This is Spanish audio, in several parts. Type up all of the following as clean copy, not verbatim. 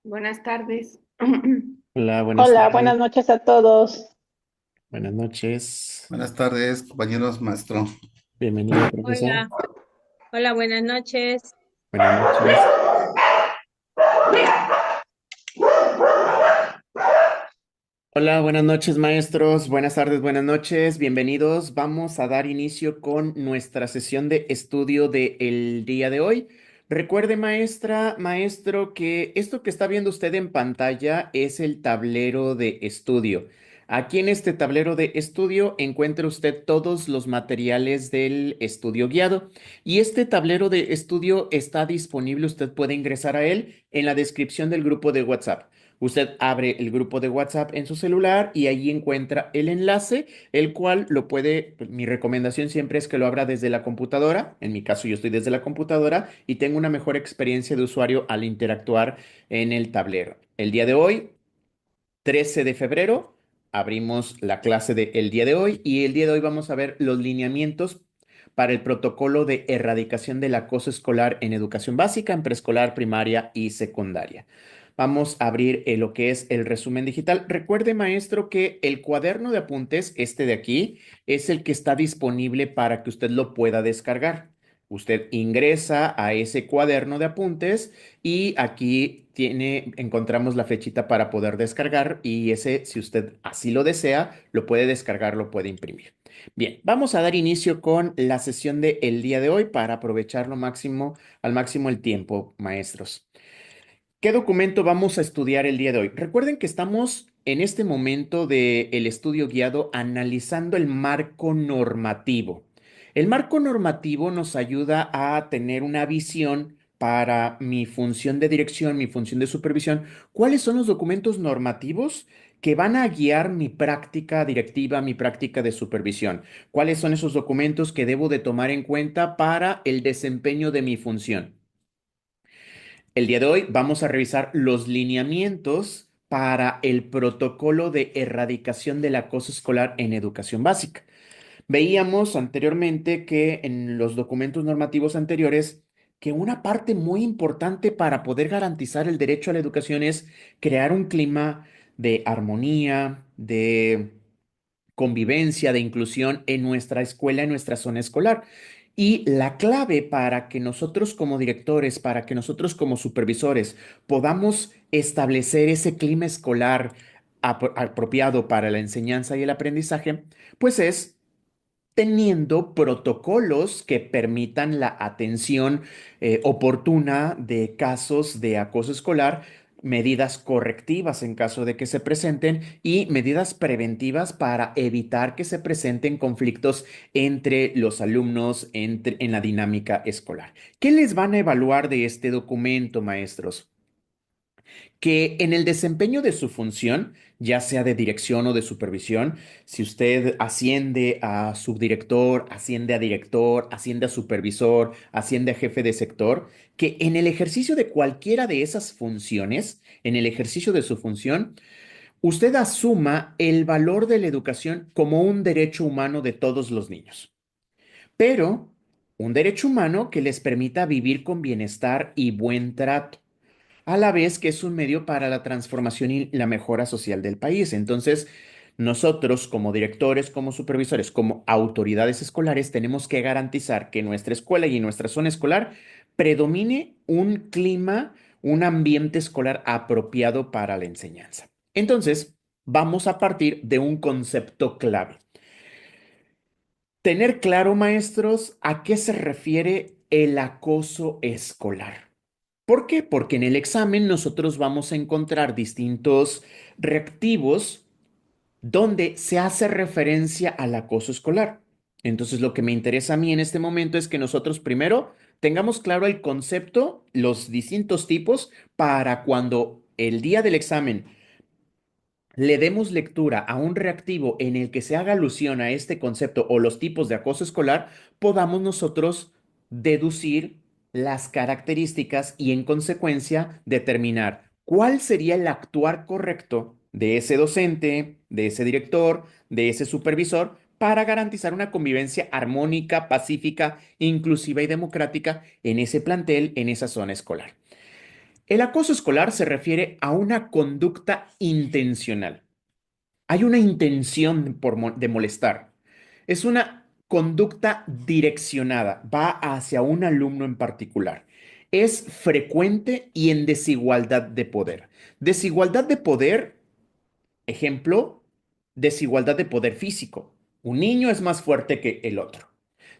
Buenas tardes. Hola, buenas Hola, tardes. buenas noches a todos. Buenas noches. Buenas tardes, compañeros maestro. Bienvenido, profesor. Hola, hola, buenas noches. Buenas noches. Hola, buenas noches, maestros. Buenas tardes, buenas noches. Bienvenidos. Vamos a dar inicio con nuestra sesión de estudio del día de hoy. Recuerde, maestra, maestro, que esto que está viendo usted en pantalla es el tablero de estudio. Aquí en este tablero de estudio encuentra usted todos los materiales del estudio guiado y este tablero de estudio está disponible. Usted puede ingresar a él en la descripción del grupo de WhatsApp. Usted abre el grupo de WhatsApp en su celular y ahí encuentra el enlace, el cual lo puede, pues, mi recomendación siempre es que lo abra desde la computadora. En mi caso, yo estoy desde la computadora y tengo una mejor experiencia de usuario al interactuar en el tablero. El día de hoy, 13 de febrero, abrimos la clase del día de hoy y el día de hoy vamos a ver los lineamientos para el protocolo de erradicación del acoso escolar en educación básica, en preescolar, primaria y secundaria. Vamos a abrir lo que es el resumen digital. Recuerde, maestro, que el cuaderno de apuntes, este de aquí, es el que está disponible para que usted lo pueda descargar. Usted ingresa a ese cuaderno de apuntes y aquí encontramos la flechita para poder descargar y ese, si usted así lo desea, lo puede descargar, lo puede imprimir. Bien, vamos a dar inicio con la sesión del día de hoy para aprovechar al máximo el tiempo, maestros. ¿Qué documento vamos a estudiar el día de hoy? Recuerden que estamos en este momento del estudio guiado analizando el marco normativo. El marco normativo nos ayuda a tener una visión para mi función de dirección, mi función de supervisión. ¿Cuáles son los documentos normativos que van a guiar mi práctica directiva, mi práctica de supervisión? ¿Cuáles son esos documentos que debo de tomar en cuenta para el desempeño de mi función? El día de hoy vamos a revisar los lineamientos para el protocolo de erradicación del acoso escolar en educación básica. Veíamos anteriormente que en los documentos normativos anteriores, que una parte muy importante para poder garantizar el derecho a la educación es crear un clima de armonía, de convivencia, de inclusión en nuestra escuela, en nuestra zona escolar. Y la clave para que nosotros como directores, para que nosotros como supervisores podamos establecer ese clima escolar apropiado para la enseñanza y el aprendizaje, pues es teniendo protocolos que permitan la atención oportuna de casos de acoso escolar, medidas correctivas en caso de que se presenten y medidas preventivas para evitar que se presenten conflictos entre los alumnos en la dinámica escolar. ¿Qué les van a evaluar de este documento, maestros? Que en el desempeño de su función, ya sea de dirección o de supervisión, si usted asciende a subdirector, asciende a director, asciende a supervisor, asciende a jefe de sector, que en el ejercicio de cualquiera de esas funciones, en el ejercicio de su función, usted asuma el valor de la educación como un derecho humano de todos los niños, pero un derecho humano que les permita vivir con bienestar y buen trato a la vez que es un medio para la transformación y la mejora social del país. Entonces, nosotros como directores, como supervisores, como autoridades escolares, tenemos que garantizar que en nuestra escuela y en nuestra zona escolar predomine un clima, un ambiente escolar apropiado para la enseñanza. Entonces, vamos a partir de un concepto clave. Tener claro, maestros, a qué se refiere el acoso escolar. ¿Por qué? Porque en el examen nosotros vamos a encontrar distintos reactivos donde se hace referencia al acoso escolar. Entonces, lo que me interesa a mí en este momento es que nosotros primero tengamos claro el concepto, los distintos tipos, para cuando el día del examen le demos lectura a un reactivo en el que se haga alusión a este concepto o los tipos de acoso escolar, podamos nosotros deducir las características y en consecuencia determinar cuál sería el actuar correcto de ese docente, de ese director, de ese supervisor para garantizar una convivencia armónica, pacífica, inclusiva y democrática en ese plantel, en esa zona escolar. El acoso escolar se refiere a una conducta intencional. Hay una intención de molestar. Es una conducta direccionada, va hacia un alumno en particular. Es frecuente y en desigualdad de poder. Desigualdad de poder, ejemplo, desigualdad de poder físico. Un niño es más fuerte que el otro.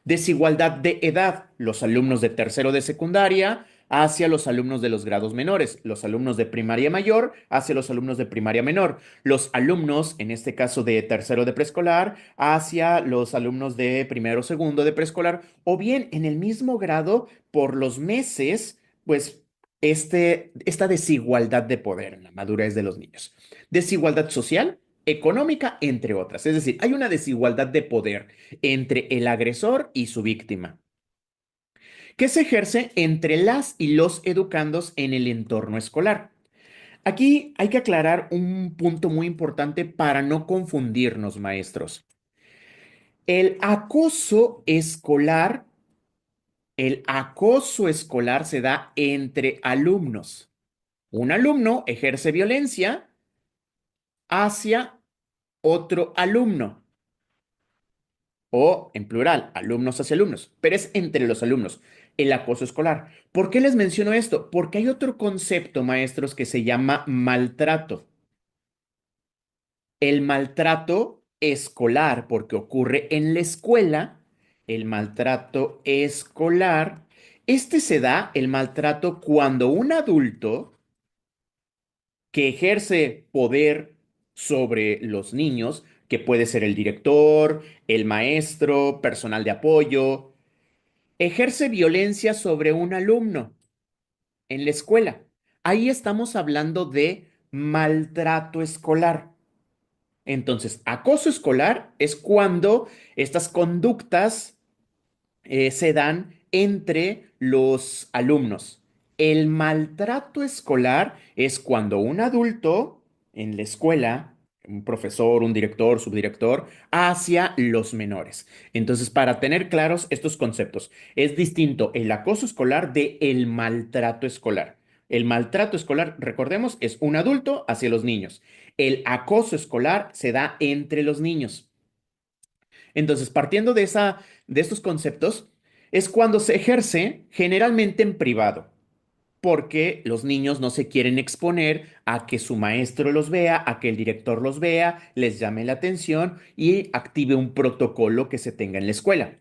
Desigualdad de edad, los alumnos de tercero de secundaria hacia los alumnos de los grados menores, los alumnos de primaria mayor hacia los alumnos de primaria menor, los alumnos, en este caso de tercero de preescolar, hacia los alumnos de primero o segundo de preescolar, o bien en el mismo grado por los meses, pues esta desigualdad de poder en la madurez de los niños. Desigualdad social, económica, entre otras. Es decir, hay una desigualdad de poder entre el agresor y su víctima, que se ejerce entre las y los educandos en el entorno escolar. Aquí hay que aclarar un punto muy importante para no confundirnos, maestros. El acoso escolar, el acoso escolar se da entre alumnos. Un alumno ejerce violencia hacia otro alumno. O en plural, alumnos hacia alumnos, pero es entre los alumnos, el acoso escolar. ¿Por qué les menciono esto? Porque hay otro concepto, maestros, que se llama maltrato. El maltrato escolar, porque ocurre en la escuela, el maltrato escolar, este se da, el maltrato, cuando un adulto que ejerce poder sobre los niños, que puede ser el director, el maestro, personal de apoyo, ejerce violencia sobre un alumno en la escuela. Ahí estamos hablando de maltrato escolar. Entonces, acoso escolar es cuando estas conductas se dan entre los alumnos. El maltrato escolar es cuando un adulto en la escuela, un profesor, un director, subdirector, hacia los menores. Entonces, para tener claros estos conceptos, es distinto el acoso escolar de el maltrato escolar. El maltrato escolar, recordemos, es un adulto hacia los niños. El acoso escolar se da entre los niños. Entonces, partiendo de estos conceptos, es cuando se ejerce generalmente en privado, porque los niños no se quieren exponer a que su maestro los vea, a que el director los vea, les llame la atención y active un protocolo que se tenga en la escuela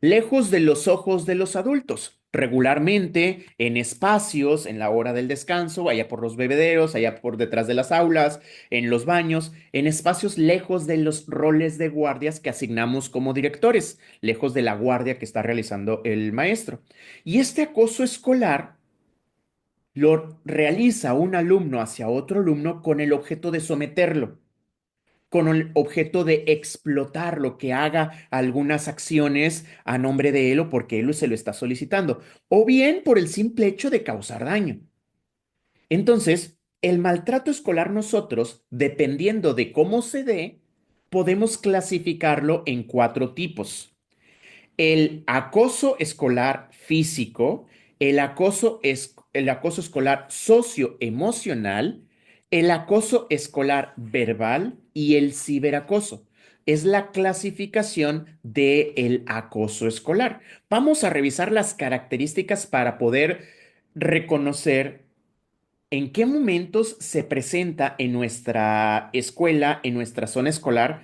lejos de los ojos de los adultos, regularmente en espacios, en la hora del descanso, allá por los bebederos, allá por detrás de las aulas, en los baños, en espacios lejos de los roles de guardias que asignamos como directores, lejos de la guardia que está realizando el maestro. Y este acoso escolar lo realiza un alumno hacia otro alumno con el objeto de someterlo con el objeto de explotarlo, que haga algunas acciones a nombre de él o porque él se lo está solicitando, o bien por el simple hecho de causar daño. Entonces, el maltrato escolar nosotros, dependiendo de cómo se dé, podemos clasificarlo en cuatro tipos el acoso escolar físico, el acoso escolar socioemocional, el acoso escolar verbal y el ciberacoso. Es la clasificación del acoso escolar. Vamos a revisar las características para poder reconocer en qué momentos se presenta en nuestra escuela, en nuestra zona escolar,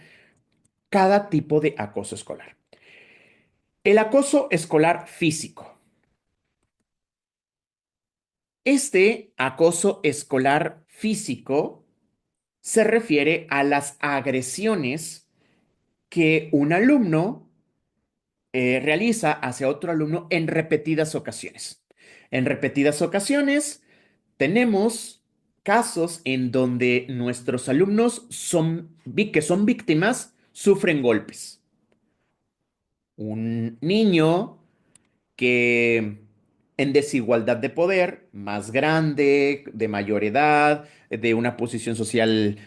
cada tipo de acoso escolar. El acoso escolar físico. Este acoso escolar físico se refiere a las agresiones que un alumno realiza hacia otro alumno en repetidas ocasiones. En repetidas ocasiones tenemos casos en donde nuestros alumnos que son víctimas sufren golpes. Un niño que en desigualdad de poder, más grande, de mayor edad, de una posición social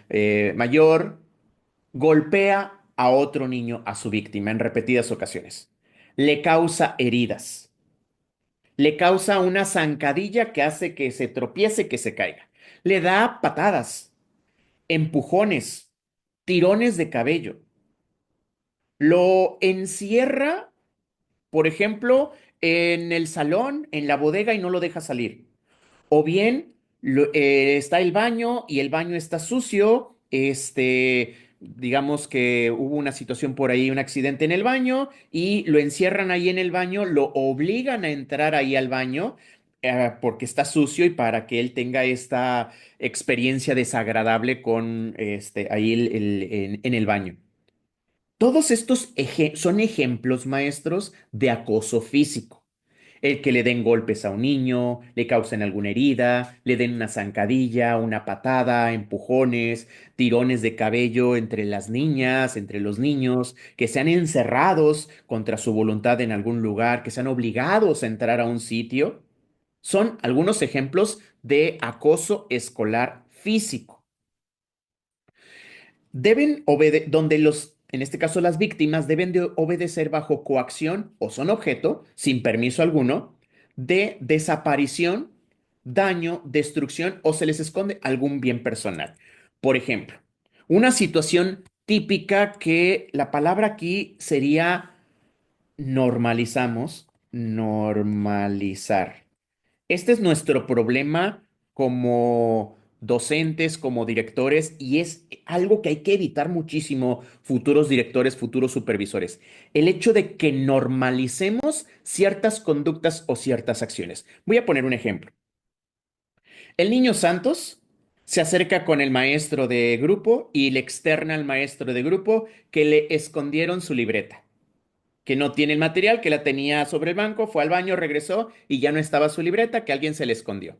mayor, golpea a otro niño, a su víctima, en repetidas ocasiones. Le causa heridas. Le causa una zancadilla que hace que se tropiece, que se caiga. Le da patadas, empujones, tirones de cabello. Lo encierra, por ejemplo, en el salón, en la bodega y no lo deja salir. O bien está el baño y el baño está sucio. Digamos que hubo una situación por ahí, un accidente en el baño y lo encierran ahí en el baño, lo obligan a entrar ahí al baño porque está sucio y para que él tenga esta experiencia desagradable con ahí en el baño. Todos estos son ejemplos, maestros, de acoso físico. El que le den golpes a un niño, le causen alguna herida, le den una zancadilla, una patada, empujones, tirones de cabello entre las niñas, entre los niños, que sean encerrados contra su voluntad en algún lugar, que sean obligados a entrar a un sitio, son algunos ejemplos de acoso escolar físico. Donde en este caso las víctimas, deben de obedecer bajo coacción o son objeto, sin permiso alguno, de desaparición, daño, destrucción o se les esconde algún bien personal. Por ejemplo, una situación típica que la palabra aquí sería normalizar. Este es nuestro problema como docentes, como directores, y es algo que hay que evitar muchísimo, futuros directores, futuros supervisores. El hecho de que normalicemos ciertas conductas o ciertas acciones. Voy a poner un ejemplo. El niño Santos se acerca con el maestro de grupo y le externa al maestro de grupo que le escondieron su libreta, que no tiene el material, que la tenía sobre el banco, fue al baño, regresó y ya no estaba su libreta, que alguien se le escondió.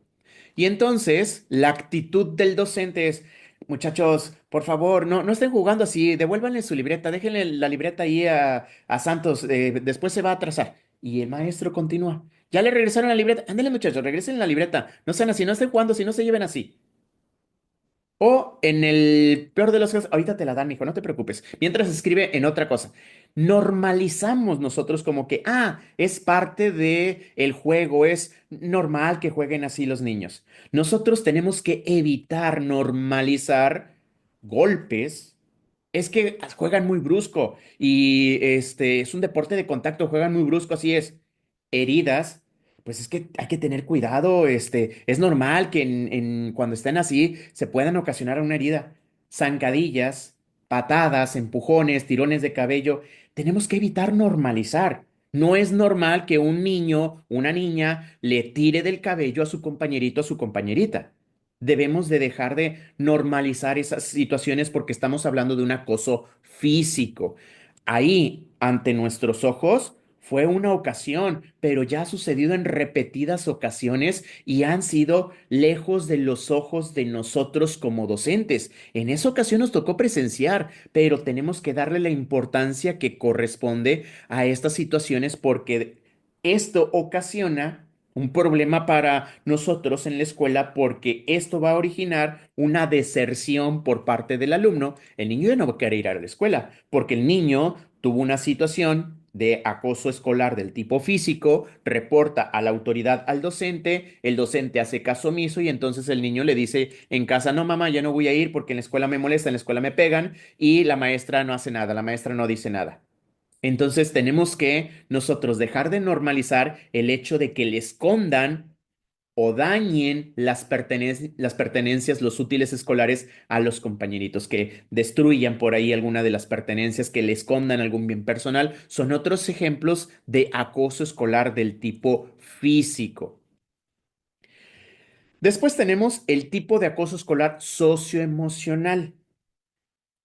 Y entonces la actitud del docente es, muchachos, por favor, no estén jugando así, devuélvanle su libreta, déjenle la libreta ahí a Santos, después se va a atrasar. Y el maestro continúa. Ya le regresaron la libreta. Ándale, muchachos, regresen la libreta. No sean así, no estén jugando así, no se lleven así. O en el peor de los casos, ahorita te la dan, hijo, no te preocupes. Mientras escribe en otra cosa. Normalizamos nosotros como que, es parte de el juego, es normal que jueguen así los niños. Nosotros tenemos que evitar normalizar golpes. Es que juegan muy brusco y es un deporte de contacto, juegan muy brusco, así es. Heridas, pues es que hay que tener cuidado, es normal que cuando estén así se puedan ocasionar una herida. Zancadillas, patadas, empujones, tirones de cabello, tenemos que evitar normalizar. No es normal que un niño, una niña, le tire del cabello a su compañerito, a su compañerita. Debemos de dejar de normalizar esas situaciones porque estamos hablando de un acoso físico. Ahí, ante nuestros ojos, fue una ocasión, pero ya ha sucedido en repetidas ocasiones y han sido lejos de los ojos de nosotros como docentes. En esa ocasión nos tocó presenciar, pero tenemos que darle la importancia que corresponde a estas situaciones porque esto ocasiona un problema para nosotros en la escuela porque esto va a originar una deserción por parte del alumno. El niño ya no va a querer ir a la escuela porque el niño tuvo una situación de acoso escolar del tipo físico, reporta a la autoridad al docente, el docente hace caso omiso y entonces el niño le dice en casa, no mamá, ya no voy a ir porque en la escuela me molesta, en la escuela me pegan y la maestra no hace nada, la maestra no dice nada. Entonces tenemos que nosotros dejar de normalizar el hecho de que le escondan o dañen las pertenencias, los útiles escolares a los compañeritos, que destruyan por ahí alguna de las pertenencias, que le escondan algún bien personal. Son otros ejemplos de acoso escolar del tipo físico. Después tenemos el tipo de acoso escolar socioemocional.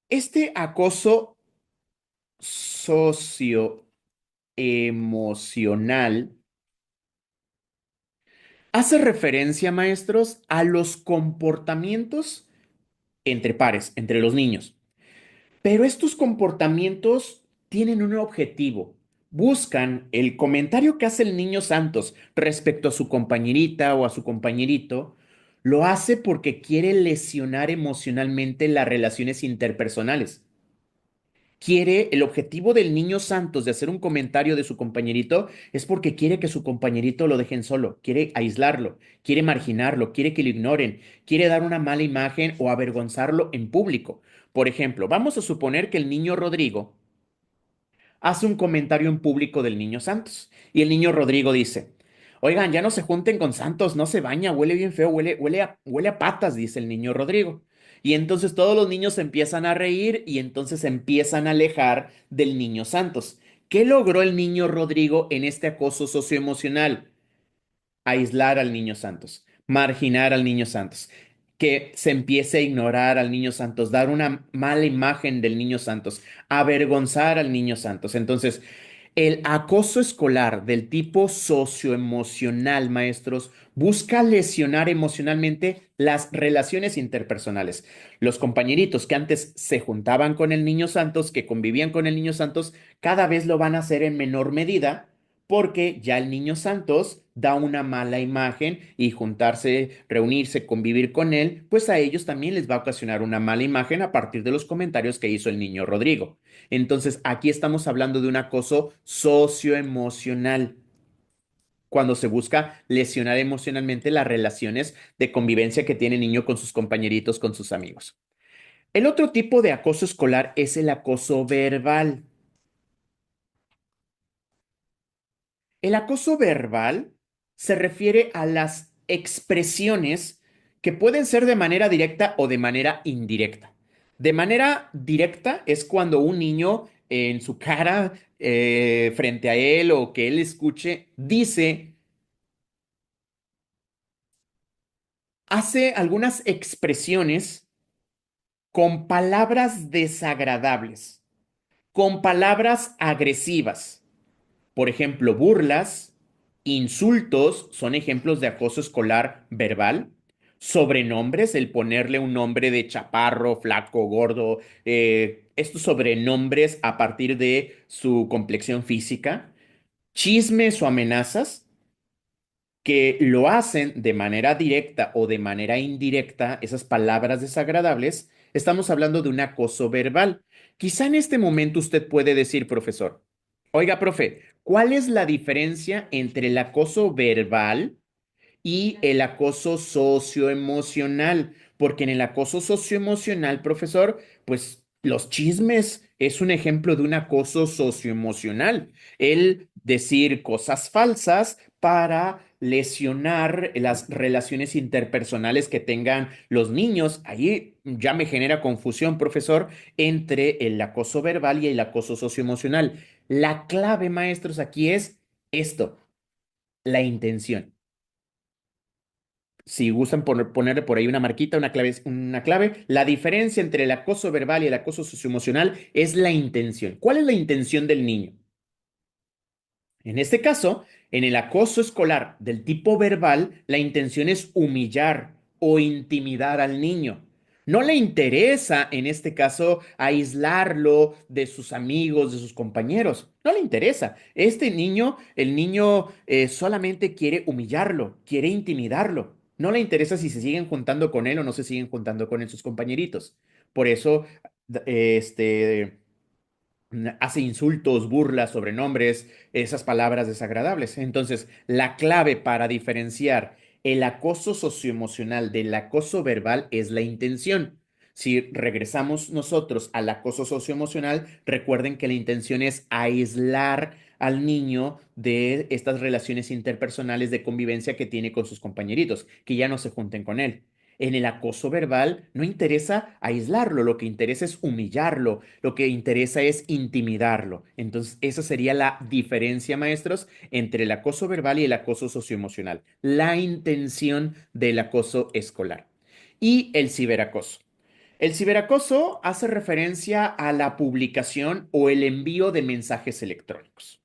Este acoso socioemocional hace referencia, maestros, a los comportamientos entre pares, entre los niños. Pero estos comportamientos tienen un objetivo. Buscan el comentario que hace el niño Santos respecto a su compañerita o a su compañerito, lo hace porque quiere lesionar emocionalmente las relaciones interpersonales. El objetivo del niño Santos de hacer un comentario de su compañerito es porque quiere que su compañerito lo dejen solo, quiere aislarlo, quiere marginarlo, quiere que lo ignoren, quiere dar una mala imagen o avergonzarlo en público. Por ejemplo, vamos a suponer que el niño Rodrigo hace un comentario en público del niño Santos y el niño Rodrigo dice, oigan, ya no se junten con Santos, no se baña, huele bien feo, huele a patas, dice el niño Rodrigo. Y entonces todos los niños se empiezan a reír y entonces se empiezan a alejar del niño Santos. ¿Qué logró el niño Rodrigo en este acoso socioemocional? Aislar al niño Santos, marginar al niño Santos, que se empiece a ignorar al niño Santos, dar una mala imagen del niño Santos, avergonzar al niño Santos. Entonces, el acoso escolar del tipo socioemocional, maestros, busca lesionar emocionalmente las relaciones interpersonales. Los compañeritos que antes se juntaban con el niño Santos, que convivían con el niño Santos, cada vez lo van a hacer en menor medida porque ya el niño Santos da una mala imagen y juntarse, reunirse, convivir con él, pues a ellos también les va a ocasionar una mala imagen a partir de los comentarios que hizo el niño Rodrigo. Entonces, aquí estamos hablando de un acoso socioemocional, cuando se busca lesionar emocionalmente las relaciones de convivencia que tiene el niño con sus compañeritos, con sus amigos. El otro tipo de acoso escolar es el acoso verbal. El acoso verbal se refiere a las expresiones que pueden ser de manera directa o de manera indirecta. De manera directa es cuando un niño en su cara, frente a él o que él escuche, hace algunas expresiones con palabras desagradables, con palabras agresivas. Por ejemplo, burlas, insultos son ejemplos de acoso escolar verbal. Sobrenombres, el ponerle un nombre de chaparro, flaco, gordo, estos sobrenombres a partir de su complexión física. Chismes o amenazas que lo hacen de manera directa o de manera indirecta, esas palabras desagradables, estamos hablando de un acoso verbal. Quizá en este momento usted puede decir, profesor, oiga, profe, ¿cuál es la diferencia entre el acoso verbal y el acoso socioemocional? Porque en el acoso socioemocional, profesor, pues los chismes es un ejemplo de un acoso socioemocional. El decir cosas falsas para lesionar las relaciones interpersonales que tengan los niños. Ahí ya me genera confusión, profesor, entre el acoso verbal y el acoso socioemocional. La clave, maestros, aquí es esto, la intención. Si gustan ponerle por ahí una marquita, una clave, la diferencia entre el acoso verbal y el acoso socioemocional es la intención. ¿Cuál es la intención del niño? En este caso, en el acoso escolar del tipo verbal, la intención es humillar o intimidar al niño. No le interesa, en este caso, aislarlo de sus amigos, de sus compañeros. No le interesa. El niño solamente quiere humillarlo, quiere intimidarlo. No le interesa si se siguen juntando con él o no se siguen juntando con él sus compañeritos. Por eso, este hace insultos, burlas, sobrenombres, esas palabras desagradables. Entonces, la clave para diferenciar el acoso socioemocional del acoso verbal es la intención. Si regresamos nosotros al acoso socioemocional, recuerden que la intención es aislar al niño de estas relaciones interpersonales de convivencia que tiene con sus compañeritos, que ya no se junten con él. En el acoso verbal no interesa aislarlo, lo que interesa es humillarlo, lo que interesa es intimidarlo. Entonces, esa sería la diferencia, maestros, entre el acoso verbal y el acoso socioemocional, la intención del acoso escolar. Y el ciberacoso. El ciberacoso hace referencia a la publicación o el envío de mensajes electrónicos.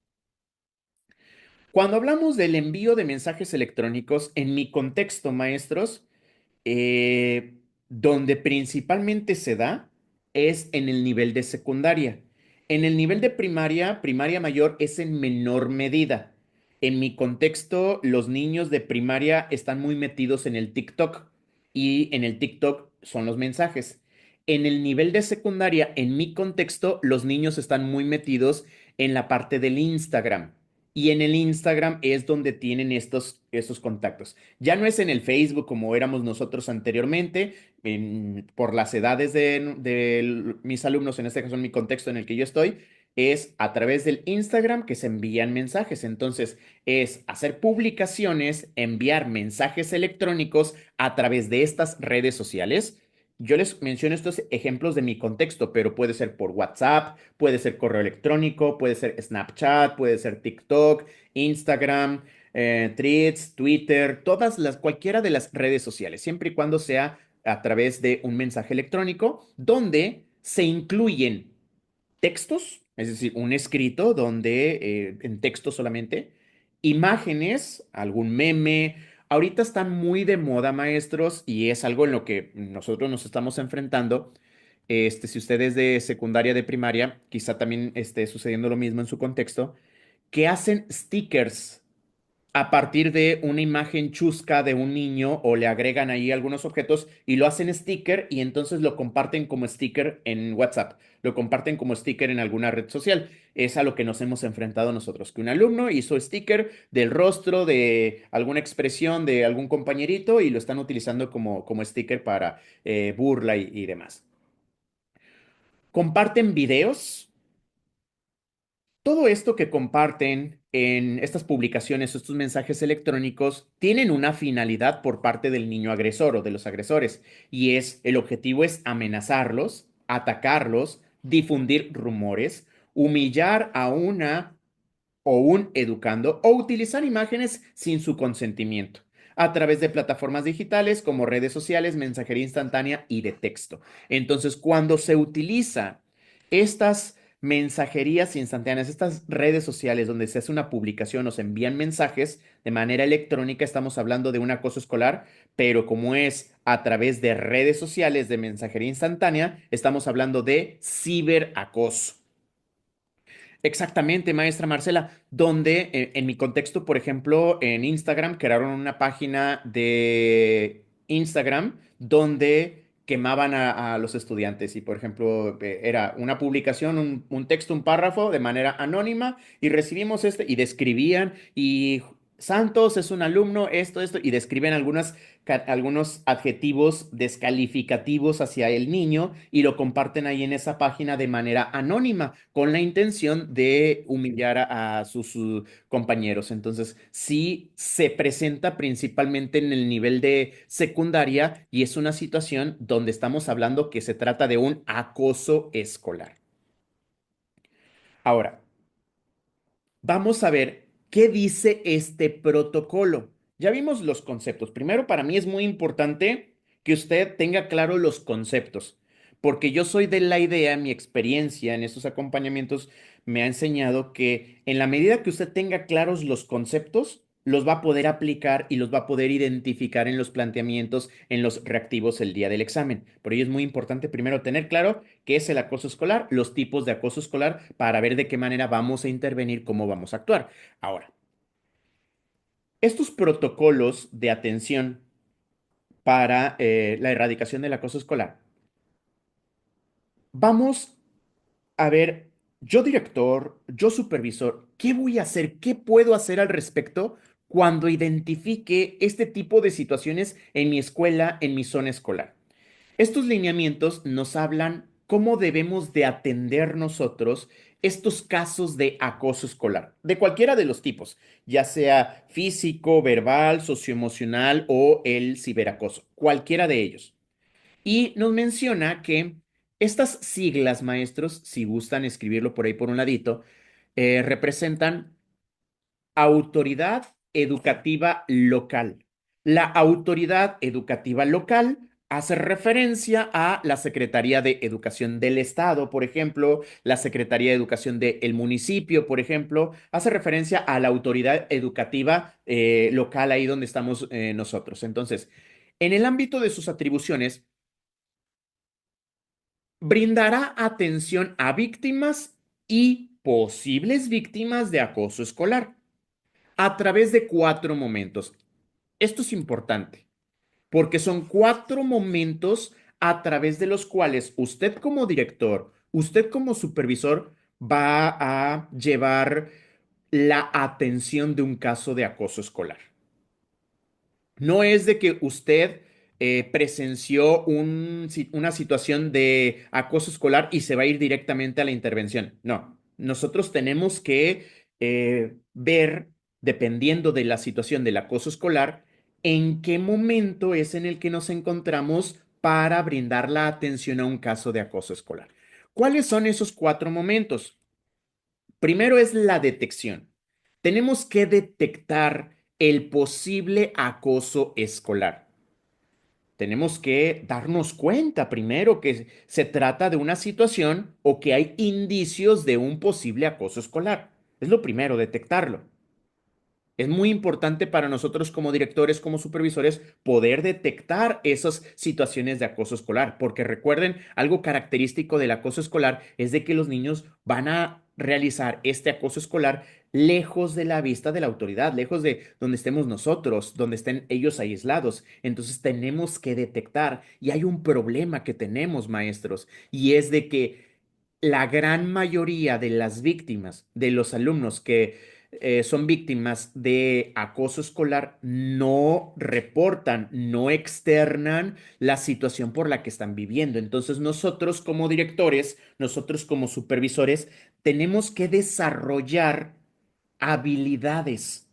Cuando hablamos del envío de mensajes electrónicos, en mi contexto, maestros, donde principalmente se da es en el nivel de secundaria. En el nivel de primaria, primaria mayor, es en menor medida. En mi contexto, los niños de primaria están muy metidos en el TikTok y en el TikTok son los mensajes. En el nivel de secundaria, en mi contexto, los niños están muy metidos en la parte del Instagram. Y en el Instagram es donde tienen estos contactos. Ya no es en el Facebook como éramos nosotros anteriormente, por las edades de mis alumnos, en este caso en mi contexto en el que yo estoy, es a través del Instagram que se envían mensajes. Entonces, es hacer publicaciones, enviar mensajes electrónicos a través de estas redes sociales. Yo les menciono estos ejemplos de mi contexto, pero puede ser por WhatsApp, puede ser correo electrónico, puede ser Snapchat, puede ser TikTok, Instagram, Threads, Twitter, cualquiera de las redes sociales, siempre y cuando sea a través de un mensaje electrónico donde se incluyen textos, es decir, un escrito donde en texto solamente, imágenes, algún meme. Ahorita están muy de moda, maestros, y es algo en lo que nosotros nos estamos enfrentando. Si usted es de secundaria, de primaria, quizá también esté sucediendo lo mismo en su contexto, que hacen stickers a partir de una imagen chusca de un niño o le agregan ahí algunos objetos y lo hacen sticker y entonces lo comparten como sticker en WhatsApp, lo comparten como sticker en alguna red social. Es a lo que nos hemos enfrentado nosotros, que un alumno hizo sticker del rostro de alguna expresión de algún compañerito y lo están utilizando como sticker para burla y demás. Comparten videos. Todo esto que comparten en estas publicaciones, estos mensajes electrónicos, tienen una finalidad por parte del niño agresor o de los agresores, y el objetivo es amenazarlos, atacarlos, difundir rumores, humillar a una o un educando o utilizar imágenes sin su consentimiento a través de plataformas digitales como redes sociales, mensajería instantánea y de texto. Entonces, cuando se utiliza estas mensajerías instantáneas, estas redes sociales donde se hace una publicación o se envían mensajes de manera electrónica, estamos hablando de un acoso escolar, pero como es a través de redes sociales de mensajería instantánea, estamos hablando de ciberacoso. Exactamente, maestra Marcela, donde en mi contexto, por ejemplo, en Instagram, crearon una página de Instagram donde quemaban a los estudiantes y, por ejemplo, era una publicación, un texto, un párrafo de manera anónima y recibimos y describían y Santos es un alumno, esto, y describen algunos adjetivos descalificativos hacia el niño y lo comparten ahí en esa página de manera anónima con la intención de humillar a sus compañeros. Entonces, sí se presenta principalmente en el nivel de secundaria y es una situación donde estamos hablando que se trata de un acoso escolar. Ahora, vamos a ver qué dice este protocolo. Ya vimos los conceptos. Primero, para mí es muy importante que usted tenga claro los conceptos, porque yo soy de la idea, mi experiencia en estos acompañamientos me ha enseñado que en la medida que usted tenga claros los conceptos, los va a poder aplicar y los va a poder identificar en los planteamientos, en los reactivos el día del examen. Por ello es muy importante primero tener claro qué es el acoso escolar, los tipos de acoso escolar, para ver de qué manera vamos a intervenir, cómo vamos a actuar. Ahora, estos protocolos de atención para la erradicación del acoso escolar, vamos a ver, yo director, yo supervisor, ¿qué voy a hacer? ¿Qué puedo hacer al respecto cuando identifique este tipo de situaciones en mi escuela, en mi zona escolar? Estos lineamientos nos hablan cómo debemos de atender nosotros estos casos de acoso escolar, de cualquiera de los tipos, ya sea físico, verbal, socioemocional o el ciberacoso, cualquiera de ellos. Y nos menciona que estas siglas, maestros, si gustan escribirlo por ahí por un ladito, representan autoridad educativa local. La autoridad educativa local hace referencia a la Secretaría de Educación del Estado, por ejemplo, la Secretaría de Educación del municipio, por ejemplo, hace referencia a la autoridad educativa local ahí donde estamos nosotros. Entonces, en el ámbito de sus atribuciones, brindará atención a víctimas y posibles víctimas de acoso escolar a través de cuatro momentos. Esto es importante porque son cuatro momentos a través de los cuales usted como director, usted como supervisor va a llevar la atención de un caso de acoso escolar. No es de que usted presenció una situación de acoso escolar y se va a ir directamente a la intervención. No, nosotros tenemos que ver, dependiendo de la situación del acoso escolar, en qué momento es en el que nos encontramos para brindar la atención a un caso de acoso escolar. ¿Cuáles son esos 4 momentos? Primero es la detección. Tenemos que detectar el posible acoso escolar. Tenemos que darnos cuenta primero que se trata de una situación o que hay indicios de un posible acoso escolar. Es lo primero, detectarlo. Es muy importante para nosotros como directores, como supervisores, poder detectar esas situaciones de acoso escolar, porque recuerden, algo característico del acoso escolar es de que los niños van a realizar este acoso escolar lejos de la vista de la autoridad, lejos de donde estemos nosotros, donde estén ellos aislados. Entonces tenemos que detectar, y hay un problema que tenemos, maestros, y es de que la gran mayoría de las víctimas, de los alumnos que son víctimas de acoso escolar, no reportan, no externan la situación por la que están viviendo. Entonces nosotros como directores, nosotros como supervisores, tenemos que desarrollar habilidades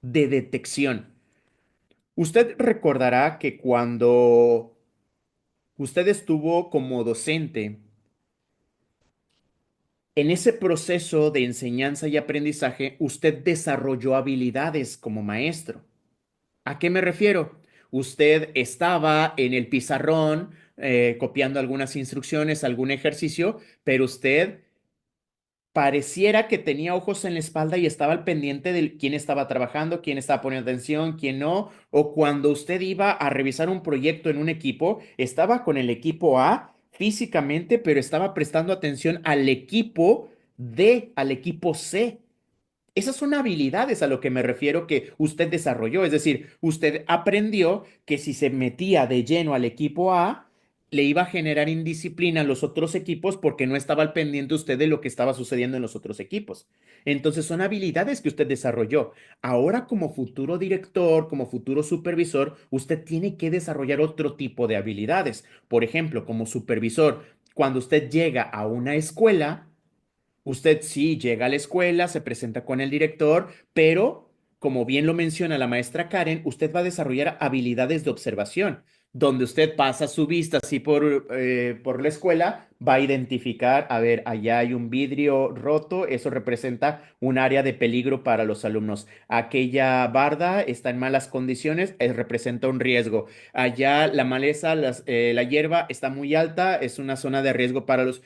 de detección. Usted recordará que cuando usted estuvo como docente, en ese proceso de enseñanza y aprendizaje, usted desarrolló habilidades como maestro. ¿A qué me refiero? Usted estaba en el pizarrón copiando algunas instrucciones, algún ejercicio, pero usted pareciera que tenía ojos en la espalda y estaba al pendiente de quién estaba trabajando, quién estaba poniendo atención, quién no, o cuando usted iba a revisar un proyecto en un equipo, estaba con el equipo A físicamente, pero estaba prestando atención al equipo D, al equipo C. Esas son habilidades a lo que me refiero que usted desarrolló, es decir, usted aprendió que si se metía de lleno al equipo A, le iba a generar indisciplina a los otros equipos porque no estaba al pendiente usted de lo que estaba sucediendo en los otros equipos. Entonces son habilidades que usted desarrolló. Ahora como futuro director, como futuro supervisor, usted tiene que desarrollar otro tipo de habilidades. Por ejemplo, como supervisor, cuando usted llega a una escuela, usted sí llega a la escuela, se presenta con el director, pero como bien lo menciona la maestra Karen, usted va a desarrollar habilidades de observación, donde usted pasa su vista así por la escuela, va a identificar, a ver, allá hay un vidrio roto, eso representa un área de peligro para los alumnos. Aquella barda está en malas condiciones, representa un riesgo. Allá la maleza, la hierba está muy alta, es una zona de riesgo para los...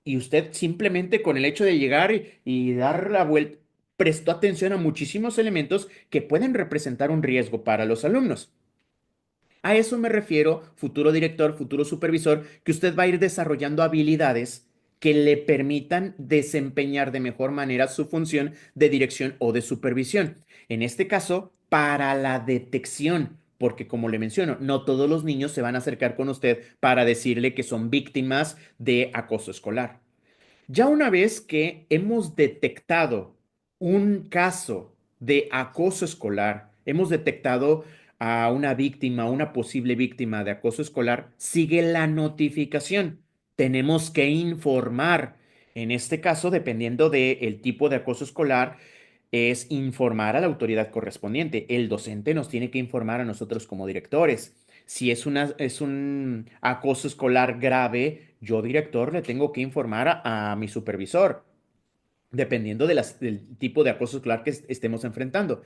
Y usted simplemente con el hecho de llegar y dar la vuelta, prestó atención a muchísimos elementos que pueden representar un riesgo para los alumnos. A eso me refiero, futuro director, futuro supervisor, que usted va a ir desarrollando habilidades que le permitan desempeñar de mejor manera su función de dirección o de supervisión. En este caso, para la detección, porque como le menciono, no todos los niños se van a acercar con usted para decirle que son víctimas de acoso escolar. Ya una vez que hemos detectado un caso de acoso escolar, hemos detectado a una víctima, una posible víctima de acoso escolar, sigue la notificación. Tenemos que informar. En este caso, dependiendo del tipo de acoso escolar, es informar a la autoridad correspondiente. El docente nos tiene que informar a nosotros como directores. Si es un acoso escolar grave, yo, director, le tengo que informar a mi supervisor, dependiendo del tipo de acoso escolar que estemos enfrentando.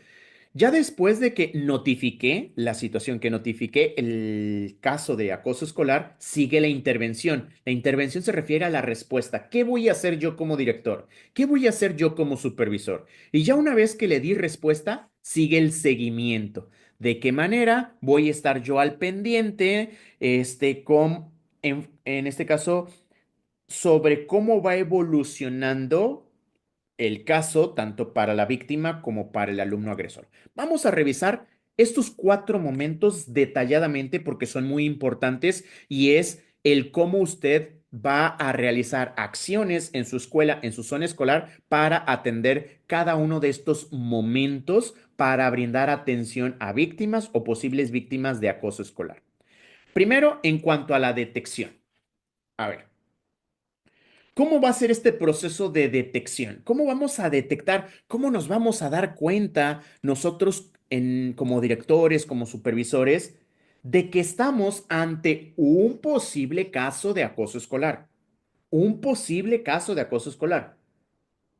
Ya después de que notifiqué la situación, que notifiqué el caso de acoso escolar, sigue la intervención. La intervención se refiere a la respuesta. ¿Qué voy a hacer yo como director? ¿Qué voy a hacer yo como supervisor? Y ya una vez que le di respuesta, sigue el seguimiento. ¿De qué manera voy a estar yo al pendiente, en este caso, sobre cómo va evolucionando el caso tanto para la víctima como para el alumno agresor? Vamos a revisar estos 4 momentos detalladamente porque son muy importantes y es el cómo usted va a realizar acciones en su escuela, en su zona escolar, para atender cada uno de estos momentos para brindar atención a víctimas o posibles víctimas de acoso escolar. Primero, en cuanto a la detección. A ver, ¿cómo va a ser este proceso de detección? ¿Cómo vamos a detectar? ¿Cómo nos vamos a dar cuenta nosotros como directores, como supervisores, de que estamos ante un posible caso de acoso escolar? Un posible caso de acoso escolar.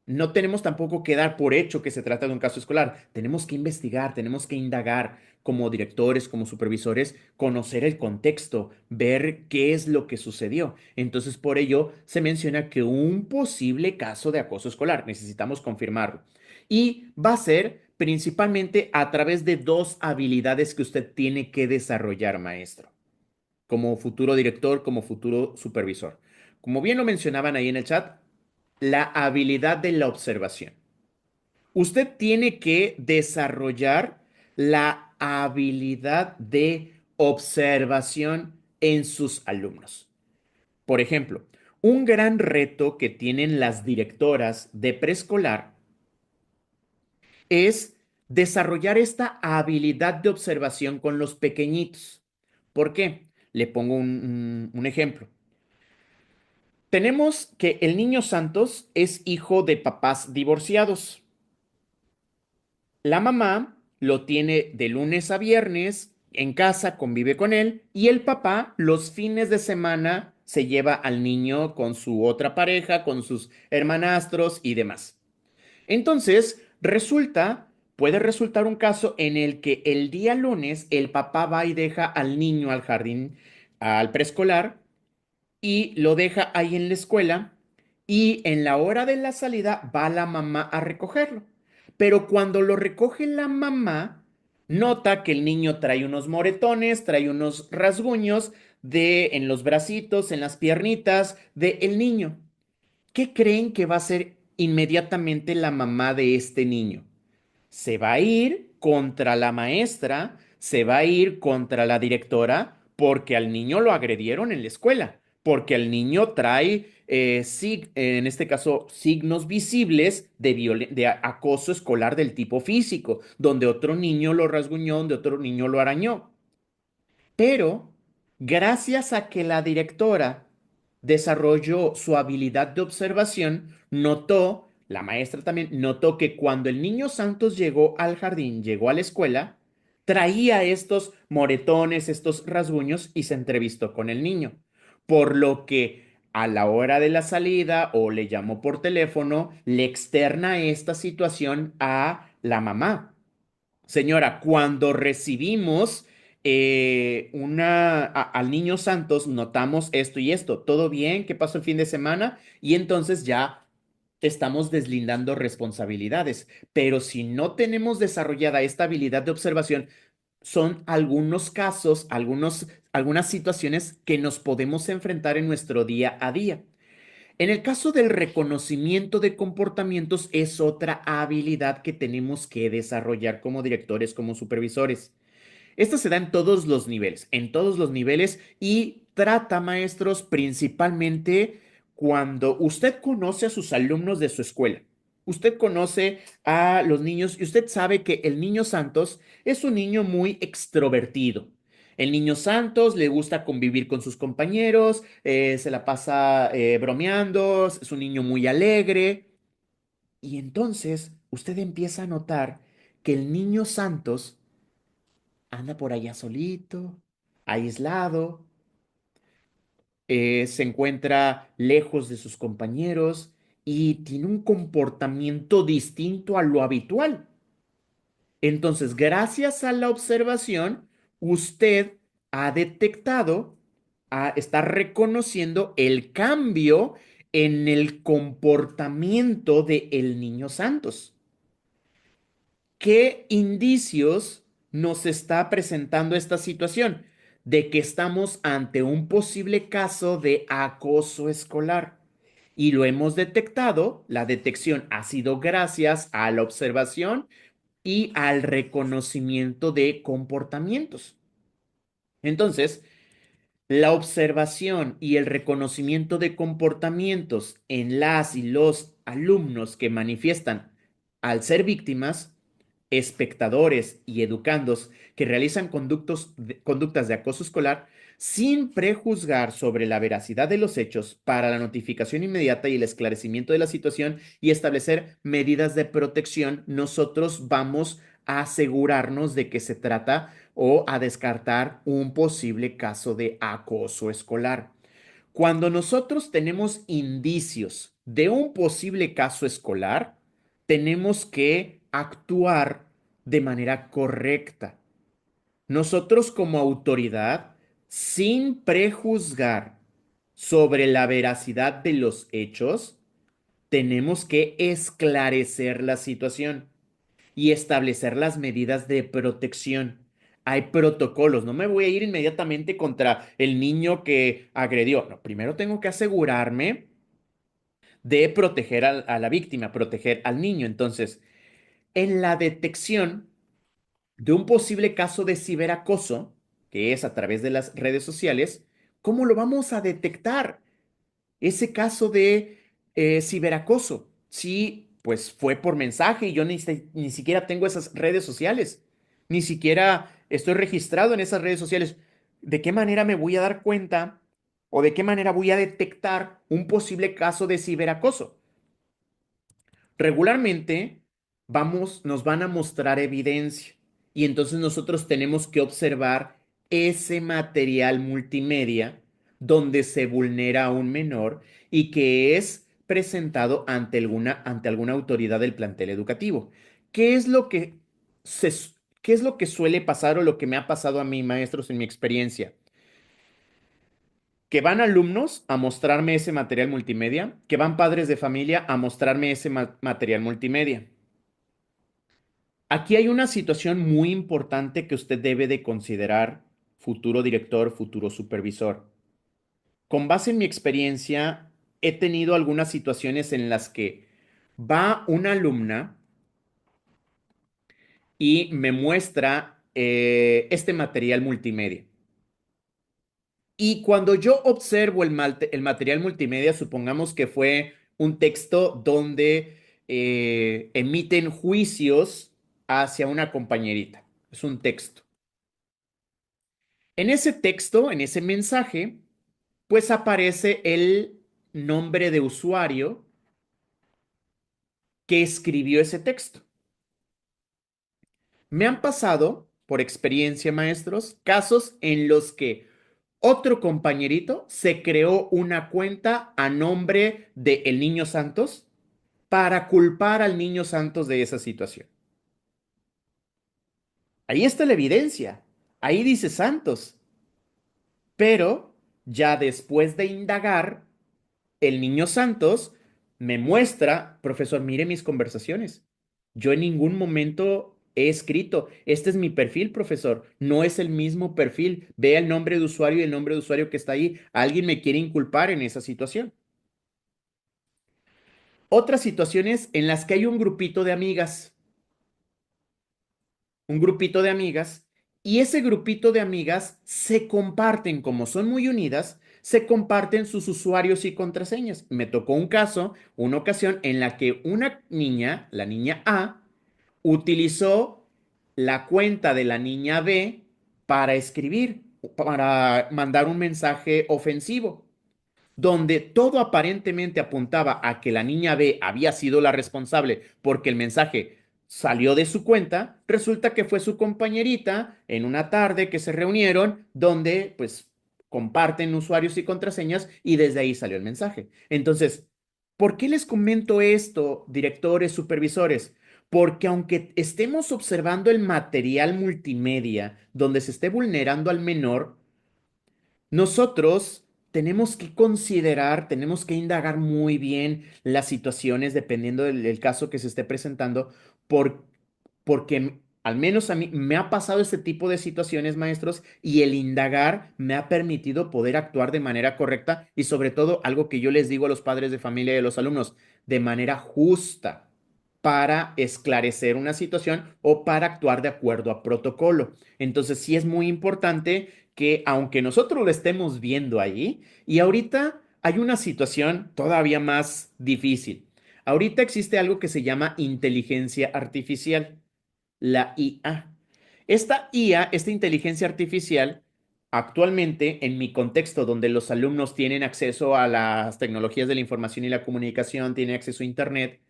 No tenemos tampoco que dar por hecho que se trata de un caso escolar. Tenemos que investigar, tenemos que indagar como directores, como supervisores, conocer el contexto, ver qué es lo que sucedió. Entonces, por ello, se menciona que un posible caso de acoso escolar, necesitamos confirmarlo. Y va a ser principalmente a través de dos habilidades que usted tiene que desarrollar, maestro, como futuro director, como futuro supervisor. Como bien lo mencionaban ahí en el chat, la habilidad de la observación. Usted tiene que desarrollar la habilidad de observación en sus alumnos. Por ejemplo, un gran reto que tienen las directoras de preescolar es desarrollar esta habilidad de observación con los pequeñitos. ¿Por qué? Le pongo un ejemplo. Tenemos que el niño Santos es hijo de papás divorciados. La mamá lo tiene de lunes a viernes en casa, convive con él, y el papá los fines de semana se lleva al niño con su otra pareja, con sus hermanastros y demás. Entonces, puede resultar un caso en el que el día lunes el papá va y deja al niño al jardín, al preescolar, y lo deja ahí en la escuela y en la hora de la salida va la mamá a recogerlo. Pero cuando lo recoge la mamá, nota que el niño trae unos moretones, trae unos rasguños en los bracitos, en las piernitas del niño. ¿Qué creen que va a hacer inmediatamente la mamá de este niño? Se va a ir contra la maestra, se va a ir contra la directora, porque al niño lo agredieron en la escuela, porque al niño trae, en este caso, signos visibles de acoso escolar del tipo físico, donde otro niño lo rasguñó, donde otro niño lo arañó. Pero gracias a que la directora desarrolló su habilidad de observación, la maestra también notó que cuando el niño Santos llegó al jardín, llegó a la escuela, traía estos moretones, estos rasguños y se entrevistó con el niño. Por lo que a la hora de la salida o le llamó por teléfono, le externa esta situación a la mamá. Señora, cuando recibimos al niño Santos, notamos esto y esto. ¿Todo bien? ¿Qué pasó el fin de semana? Y entonces ya estamos deslindando responsabilidades. Pero si no tenemos desarrollada esta habilidad de observación, son algunos casos, algunas situaciones que nos podemos enfrentar en nuestro día a día. En el caso del reconocimiento de comportamientos es otra habilidad que tenemos que desarrollar como directores, como supervisores. Esta se da en todos los niveles y trata, maestros, principalmente cuando usted conoce a sus alumnos de su escuela. Usted conoce a los niños y usted sabe que el niño Santos es un niño muy extrovertido. El niño Santos le gusta convivir con sus compañeros, se la pasa bromeando, es un niño muy alegre. Y entonces usted empieza a notar que el niño Santos anda por allá solito, aislado, se encuentra lejos de sus compañeros y tiene un comportamiento distinto a lo habitual. Entonces, gracias a la observación, usted ha detectado, está reconociendo el cambio en el comportamiento del niño Santos. ¿Qué indicios nos está presentando esta situación? De que estamos ante un posible caso de acoso escolar. Y lo hemos detectado, la detección ha sido gracias a la observación y al reconocimiento de comportamientos. Entonces, La observación y el reconocimiento de comportamientos en las y los alumnos que manifiestan al ser víctimas, espectadores y educandos que realizan conductas de acoso escolar sin prejuzgar sobre la veracidad de los hechos para la notificación inmediata y el esclarecimiento de la situación y establecer medidas de protección, nosotros vamos a asegurarnos de que se trata o a descartar un posible caso de acoso escolar. Cuando nosotros tenemos indicios de un posible caso escolar, tenemos que actuar de manera correcta. Nosotros como autoridad, sin prejuzgar sobre la veracidad de los hechos, tenemos que esclarecer la situación y establecer las medidas de protección. Hay protocolos, no me voy a ir inmediatamente contra el niño que agredió. No, primero tengo que asegurarme de proteger a la víctima, proteger al niño. Entonces, en la detección de un posible caso de ciberacoso, que es a través de las redes sociales, ¿cómo lo vamos a detectar? Ese caso de ciberacoso. Sí, pues fue por mensaje y yo ni siquiera tengo esas redes sociales. Ni siquiera estoy registrado en esas redes sociales. ¿De qué manera me voy a dar cuenta o de qué manera voy a detectar un posible caso de ciberacoso? Regularmente nos van a mostrar evidencia y entonces nosotros tenemos que observar ese material multimedia donde se vulnera a un menor y que es presentado ante alguna autoridad del plantel educativo. ¿Qué es lo que se, qué es lo que suele pasar o lo que me ha pasado a mí, maestros, en mi experiencia? Que van alumnos a mostrarme ese material multimedia, que van padres de familia a mostrarme ese material multimedia. Aquí hay una situación muy importante que usted debe de considerar, futuro director, futuro supervisor. Con base en mi experiencia, he tenido algunas situaciones en las que va una alumna y me muestra este material multimedia. Y cuando yo observo el material multimedia, supongamos que fue un texto donde emiten juicios hacia una compañerita. Es un texto. En ese texto, en ese mensaje, pues aparece el nombre de usuario que escribió ese texto. Me han pasado, por experiencia, maestros, casos en los que otro compañerito se creó una cuenta a nombre de el Niño Santos para culpar al Niño Santos de esa situación. Ahí está la evidencia. Ahí dice Santos. Pero ya después de indagar, el Niño Santos me muestra, profesor, mire mis conversaciones. Yo en ningún momento he escrito, este es mi perfil, profesor, no es el mismo perfil. Vea el nombre de usuario y el nombre de usuario que está ahí. Alguien me quiere inculpar en esa situación. Otras situaciones en las que hay un grupito de amigas, y ese grupito de amigas se comparten, como son muy unidas, se comparten sus usuarios y contraseñas. Me tocó un caso, una ocasión en la que una niña, la niña A, utilizó la cuenta de la niña B para escribir, para mandar un mensaje ofensivo donde todo aparentemente apuntaba a que la niña B había sido la responsable porque el mensaje salió de su cuenta, resulta que fue su compañerita en una tarde que se reunieron donde pues comparten usuarios y contraseñas y desde ahí salió el mensaje. Entonces, ¿por qué les comento esto, directores, supervisores? Porque aunque estemos observando el material multimedia donde se esté vulnerando al menor, nosotros tenemos que considerar, tenemos que indagar muy bien las situaciones dependiendo del caso que se esté presentando, por, porque al menos a mí me ha pasado este tipo de situaciones, maestros, y el indagar me ha permitido poder actuar de manera correcta y sobre todo algo que yo les digo a los padres de familia y a los alumnos, de manera justa. para esclarecer una situación o para actuar de acuerdo a protocolo. Entonces, sí es muy importante que aunque nosotros lo estemos viendo ahí, y ahorita hay una situación todavía más difícil. Ahorita existe algo que se llama inteligencia artificial, la IA. Esta IA, esta inteligencia artificial, actualmente en mi contexto donde los alumnos tienen acceso a las tecnologías de la información y la comunicación, tienen acceso a Internet,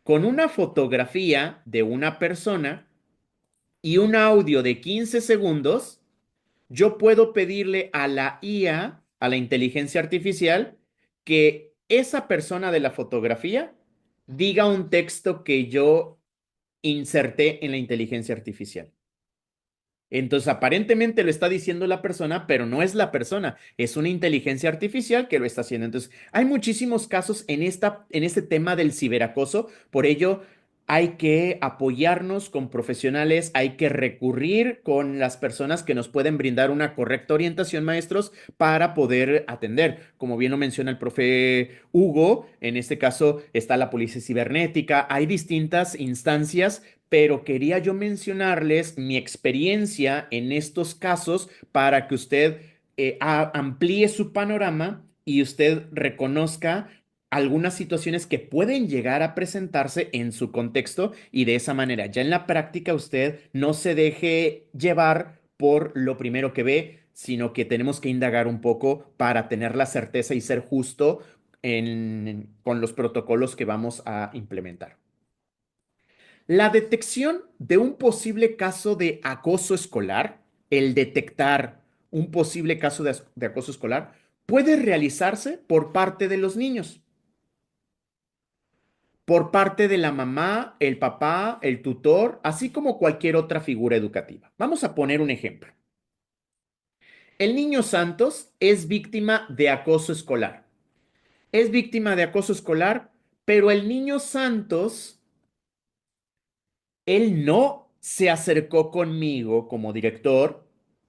con una fotografía de una persona y un audio de 15 segundos, yo puedo pedirle a la IA, a la inteligencia artificial, que esa persona de la fotografía diga un texto que yo inserté en la inteligencia artificial. Entonces, aparentemente lo está diciendo la persona, pero no es la persona, es una inteligencia artificial que lo está haciendo. Entonces, hay muchísimos casos en este tema del ciberacoso, por ello hay que apoyarnos con profesionales, hay que recurrir con las personas que nos pueden brindar una correcta orientación, maestros, para poder atender. Como bien lo menciona el profe Hugo, en este caso está la policía cibernética, hay distintas instancias, pero quería yo mencionarles mi experiencia en estos casos para que usted amplíe su panorama y usted reconozca algunas situaciones que pueden llegar a presentarse en su contexto y de esa manera, ya en la práctica, usted no se deje llevar por lo primero que ve, sino que tenemos que indagar un poco para tener la certeza y ser justo con los protocolos que vamos a implementar. La detección de un posible caso de acoso escolar, el detectar un posible caso de acoso escolar, puede realizarse por parte de los niños, por parte de la mamá, el papá, el tutor, así como cualquier otra figura educativa. Vamos a poner un ejemplo. El niño Santos es víctima de acoso escolar. Es víctima de acoso escolar, pero el niño Santos él no se acercó conmigo como director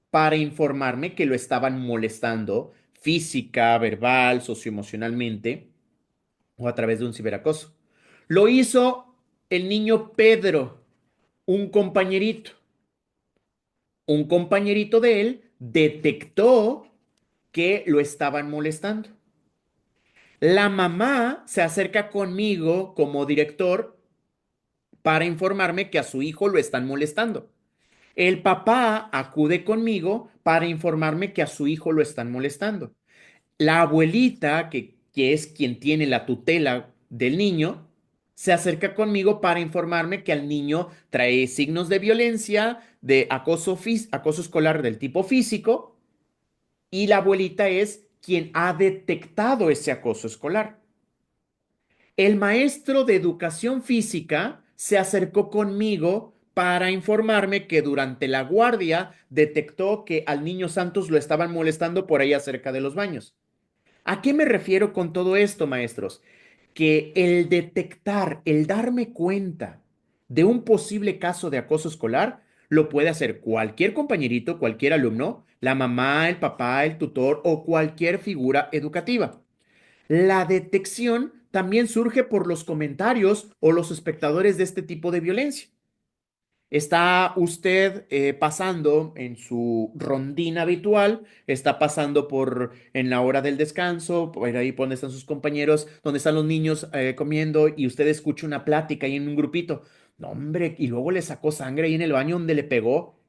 para informarme que lo estaban molestando física, verbal, socioemocionalmente o a través de un ciberacoso. Lo hizo el niño Pedro, un compañerito. Un compañerito de él detectó que lo estaban molestando. La mamá se acerca conmigo como director para informarme que a su hijo lo están molestando. El papá acude conmigo para informarme que a su hijo lo están molestando. La abuelita, que es quien tiene la tutela del niño, se acerca conmigo para informarme que al niño trae signos de violencia, de acoso escolar del tipo físico, y la abuelita es quien ha detectado ese acoso escolar. El maestro de educación física se acercó conmigo para informarme que durante la guardia detectó que al niño Santos lo estaban molestando por ahí acerca de los baños. ¿A qué me refiero con todo esto, maestros? Que el detectar, el darme cuenta de un posible caso de acoso escolar, lo puede hacer cualquier compañerito, cualquier alumno, la mamá, el papá, el tutor o cualquier figura educativa. La detección también surge por los comentarios o los espectadores de este tipo de violencia. Está usted pasando en su rondín habitual, está pasando por en la hora del descanso, por ahí donde están sus compañeros, donde están los niños comiendo y usted escucha una plática ahí en un grupito. No, hombre, y luego le sacó sangre ahí en el baño donde le pegó.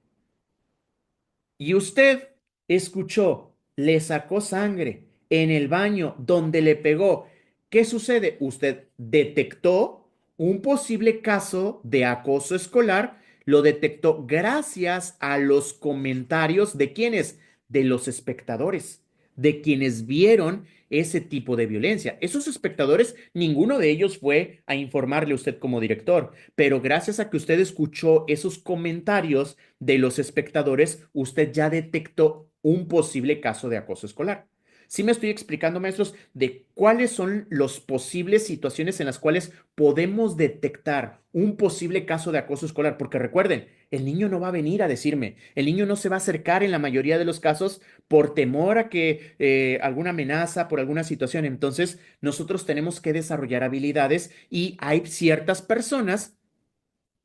Y usted escuchó, le sacó sangre en el baño donde le pegó. ¿Qué sucede? Usted detectó un posible caso de acoso escolar, lo detectó gracias a los comentarios de quienes, de los espectadores, de quienes vieron ese tipo de violencia. Esos espectadores, ninguno de ellos fue a informarle a usted como director, pero gracias a que usted escuchó esos comentarios, de los espectadores, usted ya detectó un posible caso de acoso escolar. Sí me estoy explicando, maestros, de cuáles son las posibles situaciones en las cuales podemos detectar un posible caso de acoso escolar, porque recuerden, el niño no va a venir a decirme, el niño no se va a acercar en la mayoría de los casos por temor a que alguna amenaza, por alguna situación. Entonces, nosotros tenemos que desarrollar habilidades y hay ciertas personas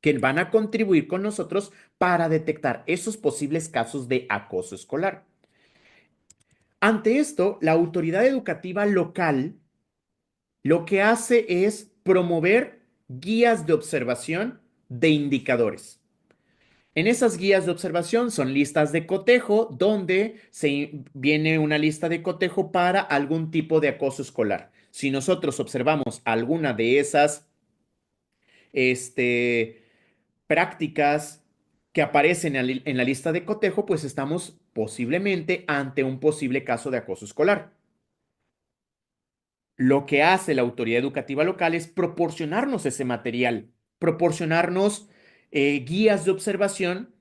que van a contribuir con nosotros para detectar esos posibles casos de acoso escolar. Ante esto, la autoridad educativa local lo que hace es promover guías de observación de indicadores. En esas guías de observación son listas de cotejo donde viene una lista de cotejo para algún tipo de acoso escolar. Si nosotros observamos alguna de esas este, prácticas que aparecen en la lista de cotejo, pues estamos posiblemente ante un posible caso de acoso escolar. Lo que hace la autoridad educativa local es proporcionarnos ese material, proporcionarnos guías de observación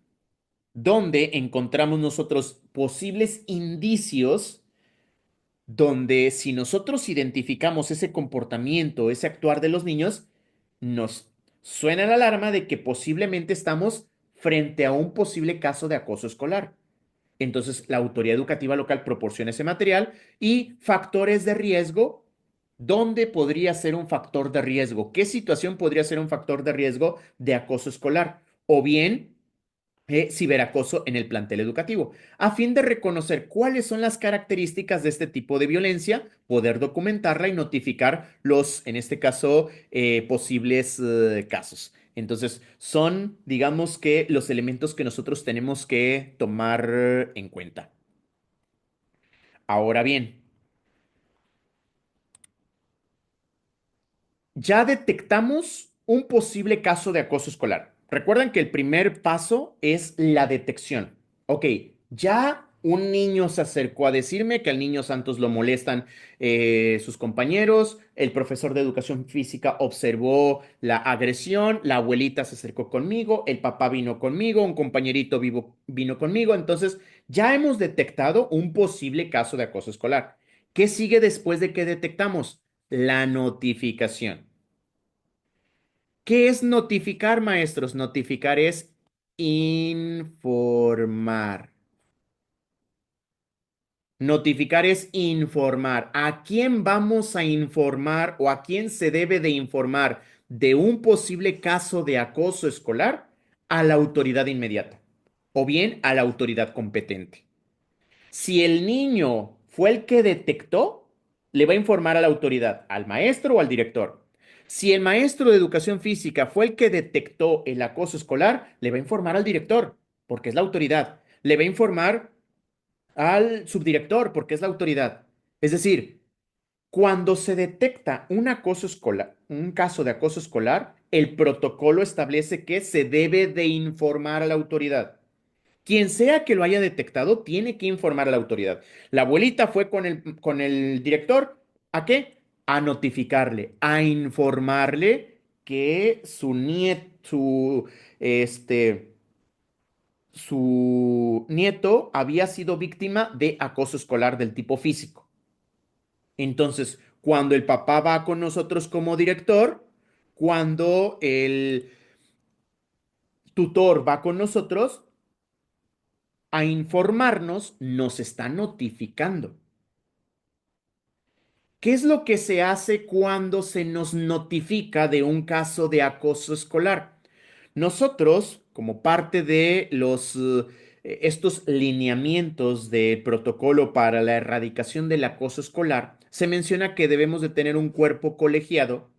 donde encontramos nosotros posibles indicios donde si nosotros identificamos ese comportamiento, ese actuar de los niños, nos suena la alarma de que posiblemente estamos frente a un posible caso de acoso escolar. Entonces, la autoridad educativa local proporciona ese material y factores de riesgo. ¿Dónde podría ser un factor de riesgo? ¿Qué situación podría ser un factor de riesgo de acoso escolar? O bien ciberacoso en el plantel educativo, a fin de reconocer cuáles son las características de este tipo de violencia, poder documentarla y notificar los, en este caso, posibles casos. Entonces, son, digamos que, los elementos que nosotros tenemos que tomar en cuenta. Ahora bien, ya detectamos un posible caso de acoso escolar. Recuerdan que el primer paso es la detección. Ok, ya un niño se acercó a decirme que al niño Santos lo molestan sus compañeros, el profesor de educación física observó la agresión, la abuelita se acercó conmigo, el papá vino conmigo, un compañerito vino conmigo, entonces ya hemos detectado un posible caso de acoso escolar. ¿Qué sigue después de que detectamos? La notificación. ¿Qué es notificar, maestros? Notificar es informar. Notificar es informar. ¿A quién vamos a informar o a quién se debe de informar de un posible caso de acoso escolar? A la autoridad inmediata o bien a la autoridad competente. Si el niño fue el que detectó, le va a informar a la autoridad, al maestro o al director. Si el maestro de educación física fue el que detectó el acoso escolar, le va a informar al director, porque es la autoridad. Le va a informar al subdirector, porque es la autoridad. Es decir, cuando se detecta un acoso escolar, un caso de acoso escolar, el protocolo establece que se debe de informar a la autoridad. Quien sea que lo haya detectado, tiene que informar a la autoridad. La abuelita fue con el director, ¿a qué? A notificarle, a informarle que su nieto, su nieto había sido víctima de acoso escolar del tipo físico. Entonces, cuando el papá va con nosotros como director, cuando el tutor va con nosotros, a informarnos, nos está notificando. ¿Qué es lo que se hace cuando se nos notifica de un caso de acoso escolar? Nosotros, como parte de estos lineamientos del protocolo para la erradicación del acoso escolar, se menciona que debemos de tener un cuerpo colegiado,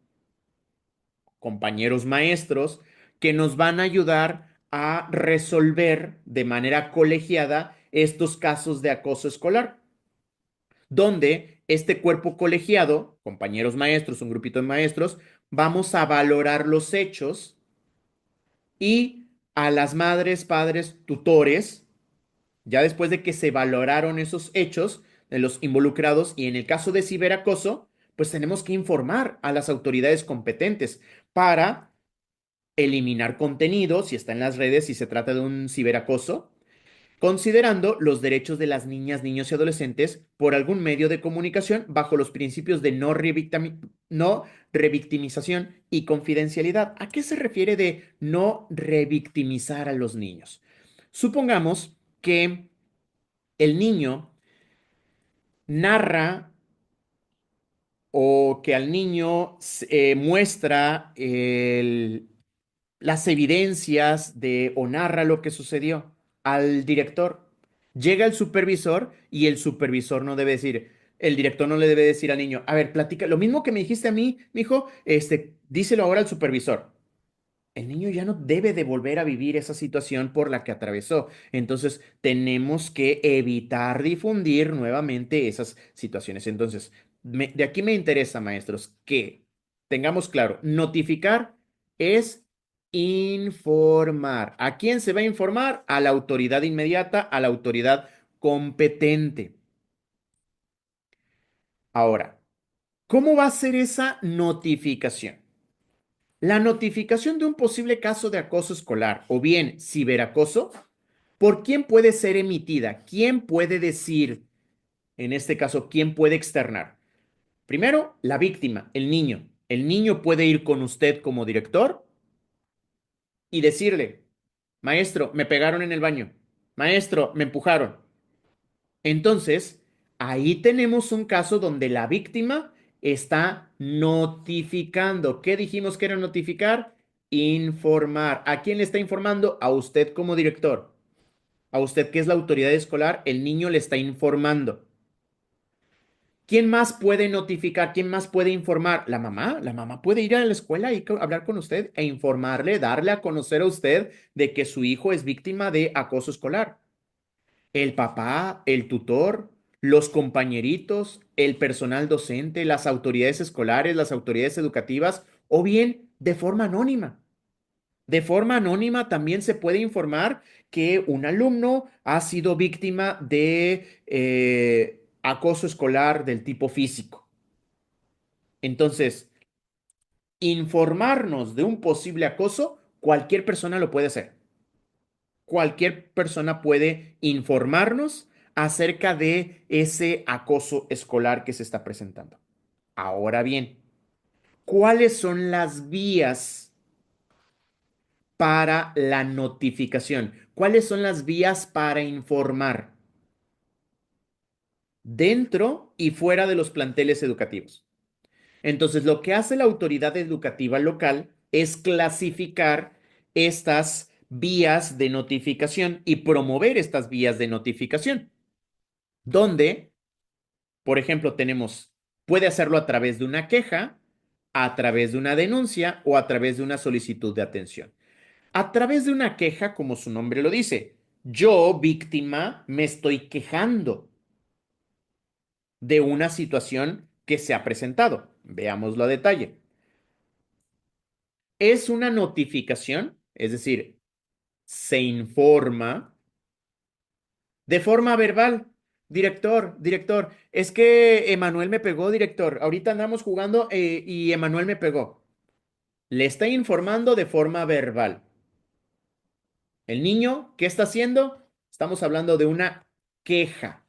compañeros maestros, que nos van a ayudar a resolver de manera colegiada estos casos de acoso escolar, donde este cuerpo colegiado, compañeros maestros, un grupito de maestros, vamos a valorar los hechos y a las madres, padres, tutores, ya después de que se valoraron esos hechos de los involucrados y en el caso de ciberacoso, pues tenemos que informar a las autoridades competentes para eliminar contenido si está en las redes, si se trata de un ciberacoso, considerando los derechos de las niñas, niños y adolescentes por algún medio de comunicación bajo los principios de no revictimización y confidencialidad. ¿A qué se refiere de no revictimizar a los niños? Supongamos que el niño narra o que al niño muestra las evidencias de o narra lo que sucedió al director. Llega el supervisor y el supervisor no debe decir, el director no le debe decir al niño, a ver, platica, lo mismo que me dijiste a mí, mijo, díselo ahora al supervisor. El niño ya no debe de volver a vivir esa situación por la que atravesó. Entonces, tenemos que evitar difundir nuevamente esas situaciones. Entonces, de aquí me interesa, maestros, que tengamos claro, notificar es informar. ¿A quién se va a informar? A la autoridad inmediata, a la autoridad competente. Ahora, ¿cómo va a ser esa notificación? La notificación de un posible caso de acoso escolar o bien ciberacoso, ¿por quién puede ser emitida? ¿Quién puede decir, en este caso, quién puede externar? Primero, la víctima, el niño. El niño puede ir con usted como director y decirle, maestro, me pegaron en el baño. Maestro, me empujaron. Entonces, ahí tenemos un caso donde la víctima está notificando. ¿Qué dijimos que era notificar? Informar. ¿A quién le está informando? A usted como director. A usted que es la autoridad escolar, el niño le está informando. ¿Quién más puede notificar? ¿Quién más puede informar? La mamá. La mamá puede ir a la escuela y hablar con usted e informarle, darle a conocer a usted de que su hijo es víctima de acoso escolar. El papá, el tutor, los compañeritos, el personal docente, las autoridades escolares, las autoridades educativas, o bien de forma anónima. De forma anónima también se puede informar que un alumno ha sido víctima de acoso escolar del tipo físico. Entonces, informarnos de un posible acoso, cualquier persona lo puede hacer. Cualquier persona puede informarnos acerca de ese acoso escolar que se está presentando. Ahora bien, ¿cuáles son las vías para la notificación? ¿Cuáles son las vías para informar dentro y fuera de los planteles educativos? Entonces, lo que hace la autoridad educativa local es clasificar estas vías de notificación y promover estas vías de notificación, donde, por ejemplo, puede hacerlo a través de una queja, a través de una denuncia o a través de una solicitud de atención. A través de una queja, como su nombre lo dice, yo, víctima, me estoy quejando de una situación que se ha presentado. Veámoslo a detalle. Es una notificación, es decir, se informa de forma verbal. Director, es que Emanuel me pegó, director. Ahorita andamos jugando y Emanuel me pegó. Le está informando de forma verbal. El niño, ¿qué está haciendo? Estamos hablando de una queja.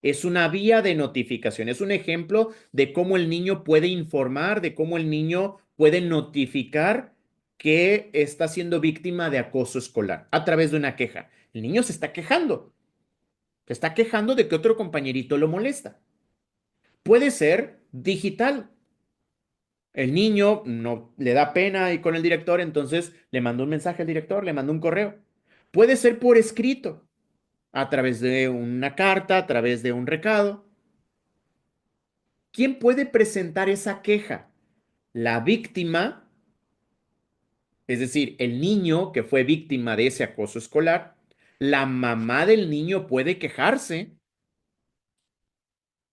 Es una vía de notificación. Es un ejemplo de cómo el niño puede informar, de cómo el niño puede notificar que está siendo víctima de acoso escolar a través de una queja. El niño se está quejando. Se está quejando de que otro compañerito lo molesta. Puede ser digital. El niño no le da pena y con el director, entonces le manda un mensaje al director, le manda un correo. Puede ser por escrito, a través de una carta, a través de un recado. ¿Quién puede presentar esa queja? La víctima, es decir, el niño que fue víctima de ese acoso escolar. La mamá del niño puede quejarse.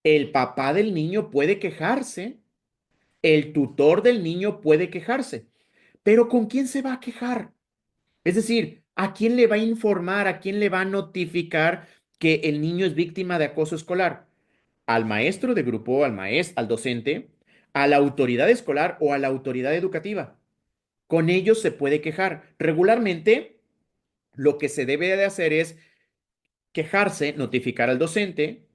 El papá del niño puede quejarse. El tutor del niño puede quejarse. Pero ¿con quién se va a quejar? Es decir, ¿a quién le va a informar? ¿A quién le va a notificar que el niño es víctima de acoso escolar? ¿Al maestro de grupo, al docente, a la autoridad escolar o a la autoridad educativa? Con ellos se puede quejar. Regularmente, lo que se debe de hacer es quejarse, notificar al docente,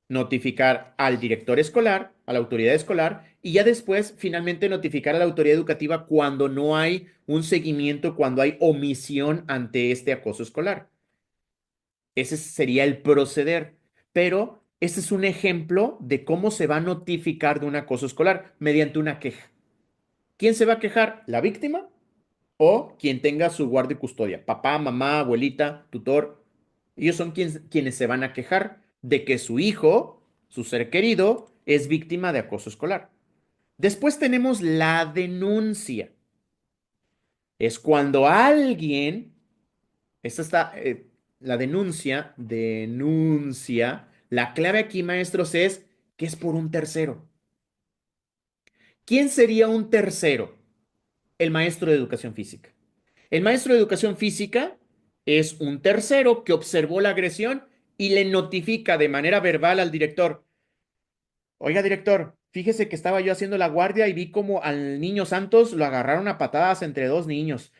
notificar al director escolar, a la autoridad escolar, y ya después finalmente notificar a la autoridad educativa cuando no hay un seguimiento, cuando hay omisión ante este acoso escolar. Ese sería el proceder, pero ese es un ejemplo de cómo se va a notificar de un acoso escolar mediante una queja. ¿Quién se va a quejar? ¿La víctima o quien tenga su guardia y custodia? Papá, mamá, abuelita, tutor. Ellos son quienes se van a quejar de que su hijo, su ser querido, es víctima de acoso escolar. Después tenemos la denuncia. Es cuando alguien, esta está, la denuncia, la clave aquí, maestros, es que es por un tercero. ¿Quién sería un tercero? El maestro de educación física. El maestro de educación física es un tercero que observó la agresión y le notifica de manera verbal al director. Oiga, director, fíjese que estaba yo haciendo la guardia y vi como al niño Santos lo agarraron a patadas entre dos niños.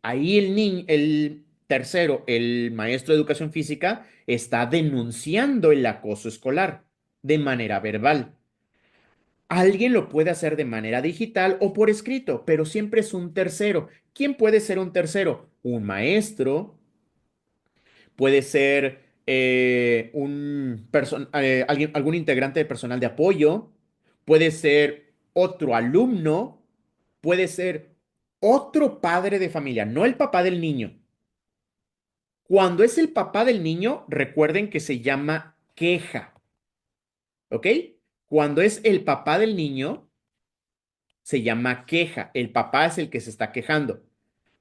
Ahí el tercero, el maestro de educación física, está denunciando el acoso escolar de manera verbal. Alguien lo puede hacer de manera digital o por escrito, pero siempre es un tercero. ¿Quién puede ser un tercero? Un maestro, puede ser algún integrante de personal de apoyo, puede ser otro alumno, puede ser otro padre de familia, no el papá del niño. Cuando es el papá del niño, recuerden que se llama queja, ¿ok? Cuando es el papá del niño, se llama queja. El papá es el que se está quejando.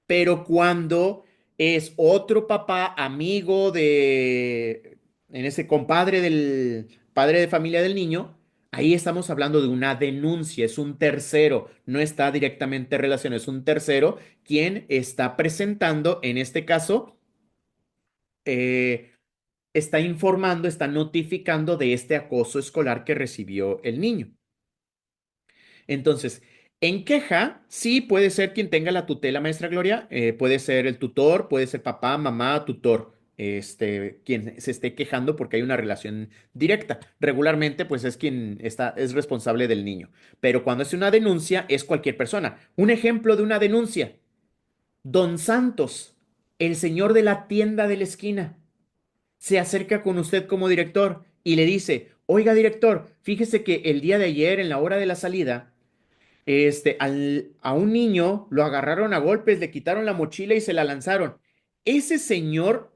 Pero cuando es otro papá, amigo en ese compadre del padre de familia del niño, ahí estamos hablando de una denuncia, es un tercero, no está directamente relacionado, es un tercero quien está presentando, en este caso, eh, está informando, está notificando de este acoso escolar que recibió el niño. Entonces, en queja, sí puede ser quien tenga la tutela, maestra Gloria, puede ser el tutor, puede ser papá, mamá, tutor, quien se esté quejando porque hay una relación directa. Regularmente, pues es quien es responsable del niño. Pero cuando es una denuncia, es cualquier persona. Un ejemplo de una denuncia, Don Santos, el señor de la tienda de la esquina, se acerca con usted como director y le dice, oiga, director, fíjese que el día de ayer, en la hora de la salida, a un niño lo agarraron a golpes, le quitaron la mochila y se la lanzaron. Ese señor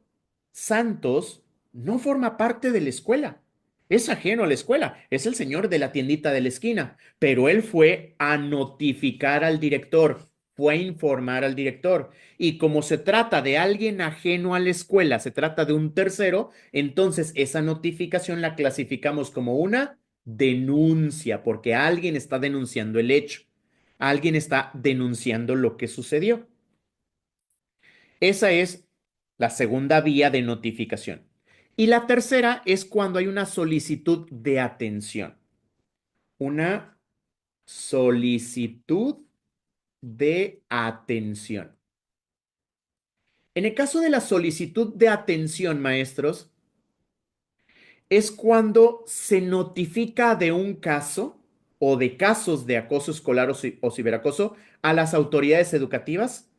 Santos no forma parte de la escuela. Es ajeno a la escuela. Es el señor de la tiendita de la esquina. Pero él fue a notificar al director, fue a informar al director. Y como se trata de alguien ajeno a la escuela, se trata de un tercero, entonces esa notificación la clasificamos como una denuncia, porque alguien está denunciando el hecho, alguien está denunciando lo que sucedió. Esa es la segunda vía de notificación. Y la tercera es cuando hay una solicitud de atención. Una solicitud de atención. En el caso de la solicitud de atención, maestros, es cuando se notifica de un caso o de casos de acoso escolar o ciberacoso a las autoridades educativas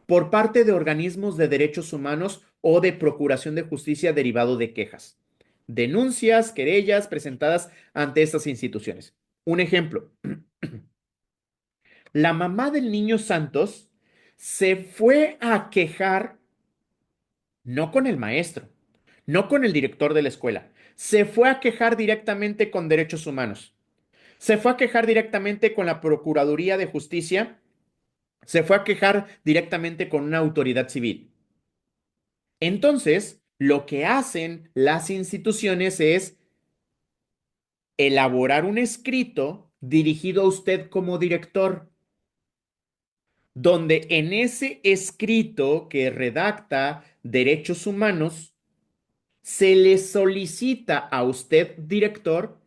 por parte de organismos de derechos humanos o de procuración de justicia derivado de quejas, denuncias, querellas presentadas ante estas instituciones. Un ejemplo, la mamá del niño Santos se fue a quejar no con el maestro, no con el director de la escuela, se fue a quejar directamente con derechos humanos, se fue a quejar directamente con la Procuraduría de Justicia, se fue a quejar directamente con una autoridad civil. Entonces, lo que hacen las instituciones es elaborar un escrito dirigido a usted como director, donde en ese escrito que redacta derechos humanos, se le solicita a usted, director,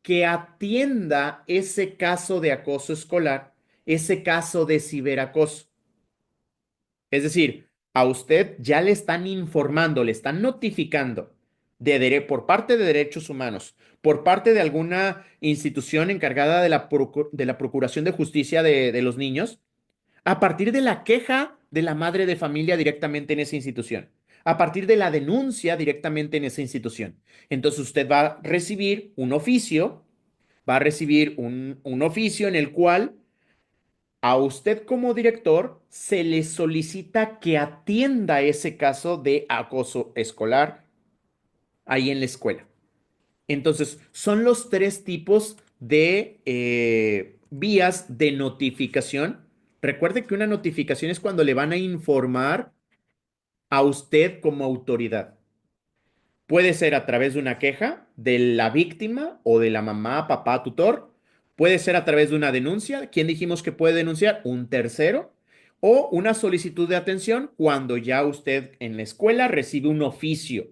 que atienda ese caso de acoso escolar, ese caso de ciberacoso. Es decir, a usted ya le están informando, le están notificando por parte de derechos humanos, por parte de alguna institución encargada de de la Procuración de Justicia de los niños, a partir de la queja de la madre de familia directamente en esa institución, a partir de la denuncia directamente en esa institución. Entonces usted va a recibir un oficio, va a recibir un oficio en el cual a usted como director se le solicita que atienda ese caso de acoso escolar ahí en la escuela. Entonces, son los tres tipos de vías de notificación. Recuerde que una notificación es cuando le van a informar a usted como autoridad. Puede ser a través de una queja de la víctima o de la mamá, papá, tutor. Puede ser a través de una denuncia. ¿Quién dijimos que puede denunciar? Un tercero. O una solicitud de atención cuando ya usted en la escuela recibe un oficio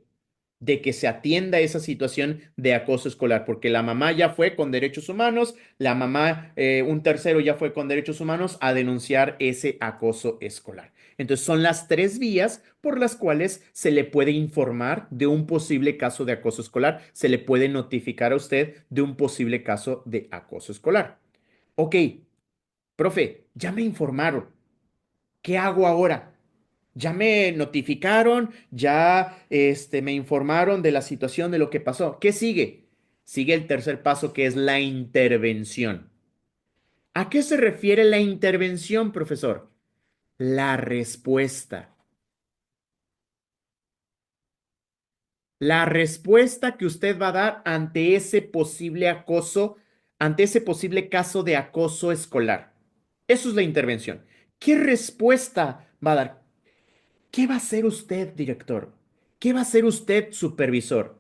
de que se atienda esa situación de acoso escolar, porque la mamá ya fue con derechos humanos, la mamá, un tercero ya fue con derechos humanos a denunciar ese acoso escolar. Entonces son las tres vías por las cuales se le puede informar de un posible caso de acoso escolar, se le puede notificar a usted de un posible caso de acoso escolar. Ok, profe, ya me informaron. ¿Qué hago ahora? Ya me notificaron, ya me informaron de la situación, de lo que pasó. ¿Qué sigue? Sigue el tercer paso, que es la intervención. ¿A qué se refiere la intervención, profesor? La respuesta. La respuesta que usted va a dar ante ese posible acoso, ante ese posible caso de acoso escolar. Eso es la intervención. ¿Qué respuesta va a dar? ¿Qué va a hacer usted, director? ¿Qué va a hacer usted, supervisor,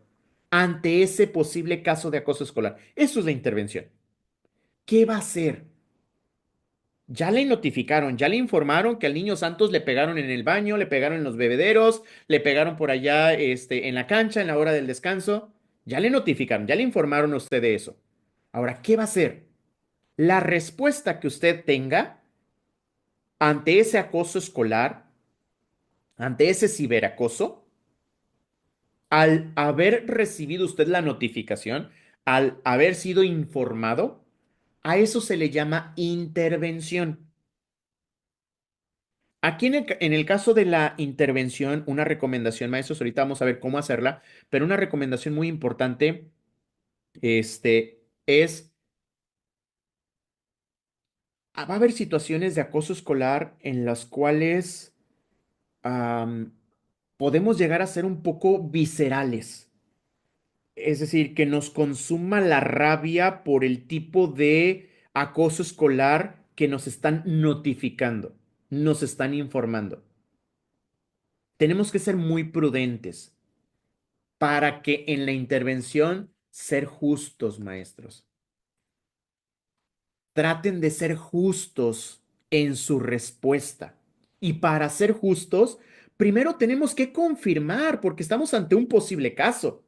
ante ese posible caso de acoso escolar? Eso es la intervención. ¿Qué va a hacer? Ya le notificaron, ya le informaron que al niño Santos le pegaron en el baño, le pegaron en los bebederos, le pegaron por allá, en la cancha, en la hora del descanso. Ya le notificaron, ya le informaron a usted de eso. Ahora, ¿qué va a hacer? La respuesta que usted tenga ante ese acoso escolar, ante ese ciberacoso, al haber recibido usted la notificación, al haber sido informado, a eso se le llama intervención. Aquí en el caso de la intervención, una recomendación, maestros, ahorita vamos a ver cómo hacerla, pero una recomendación muy importante, es, va a haber situaciones de acoso escolar en las cuales am, podemos llegar a ser un poco viscerales. Es decir, que nos consuma la rabia por el tipo de acoso escolar que nos están notificando, nos están informando. Tenemos que ser muy prudentes para que en la intervención ser justos, maestros. Traten de ser justos en su respuesta. Y para ser justos, primero tenemos que confirmar, porque estamos ante un posible caso.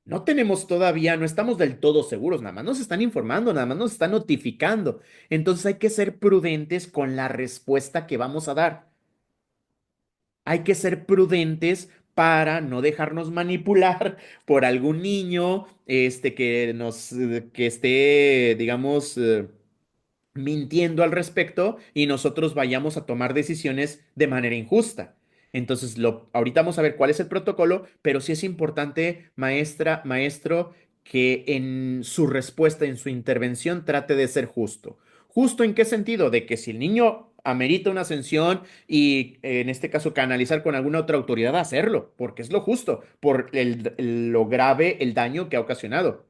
No tenemos todavía, no estamos del todo seguros, nada más nos están informando, nada más nos están notificando. Entonces hay que ser prudentes con la respuesta que vamos a dar. Hay que ser prudentes para no dejarnos manipular por algún niño, que esté, digamos, mintiendo al respecto y nosotros vayamos a tomar decisiones de manera injusta. Entonces, ahorita vamos a ver cuál es el protocolo, pero sí es importante, maestra, maestro, que en su respuesta, en su intervención, trate de ser justo. ¿Justo en qué sentido? De que si el niño amerita una sanción y en este caso canalizar con alguna otra autoridad, hacerlo, porque es lo justo, por lo grave el daño que ha ocasionado.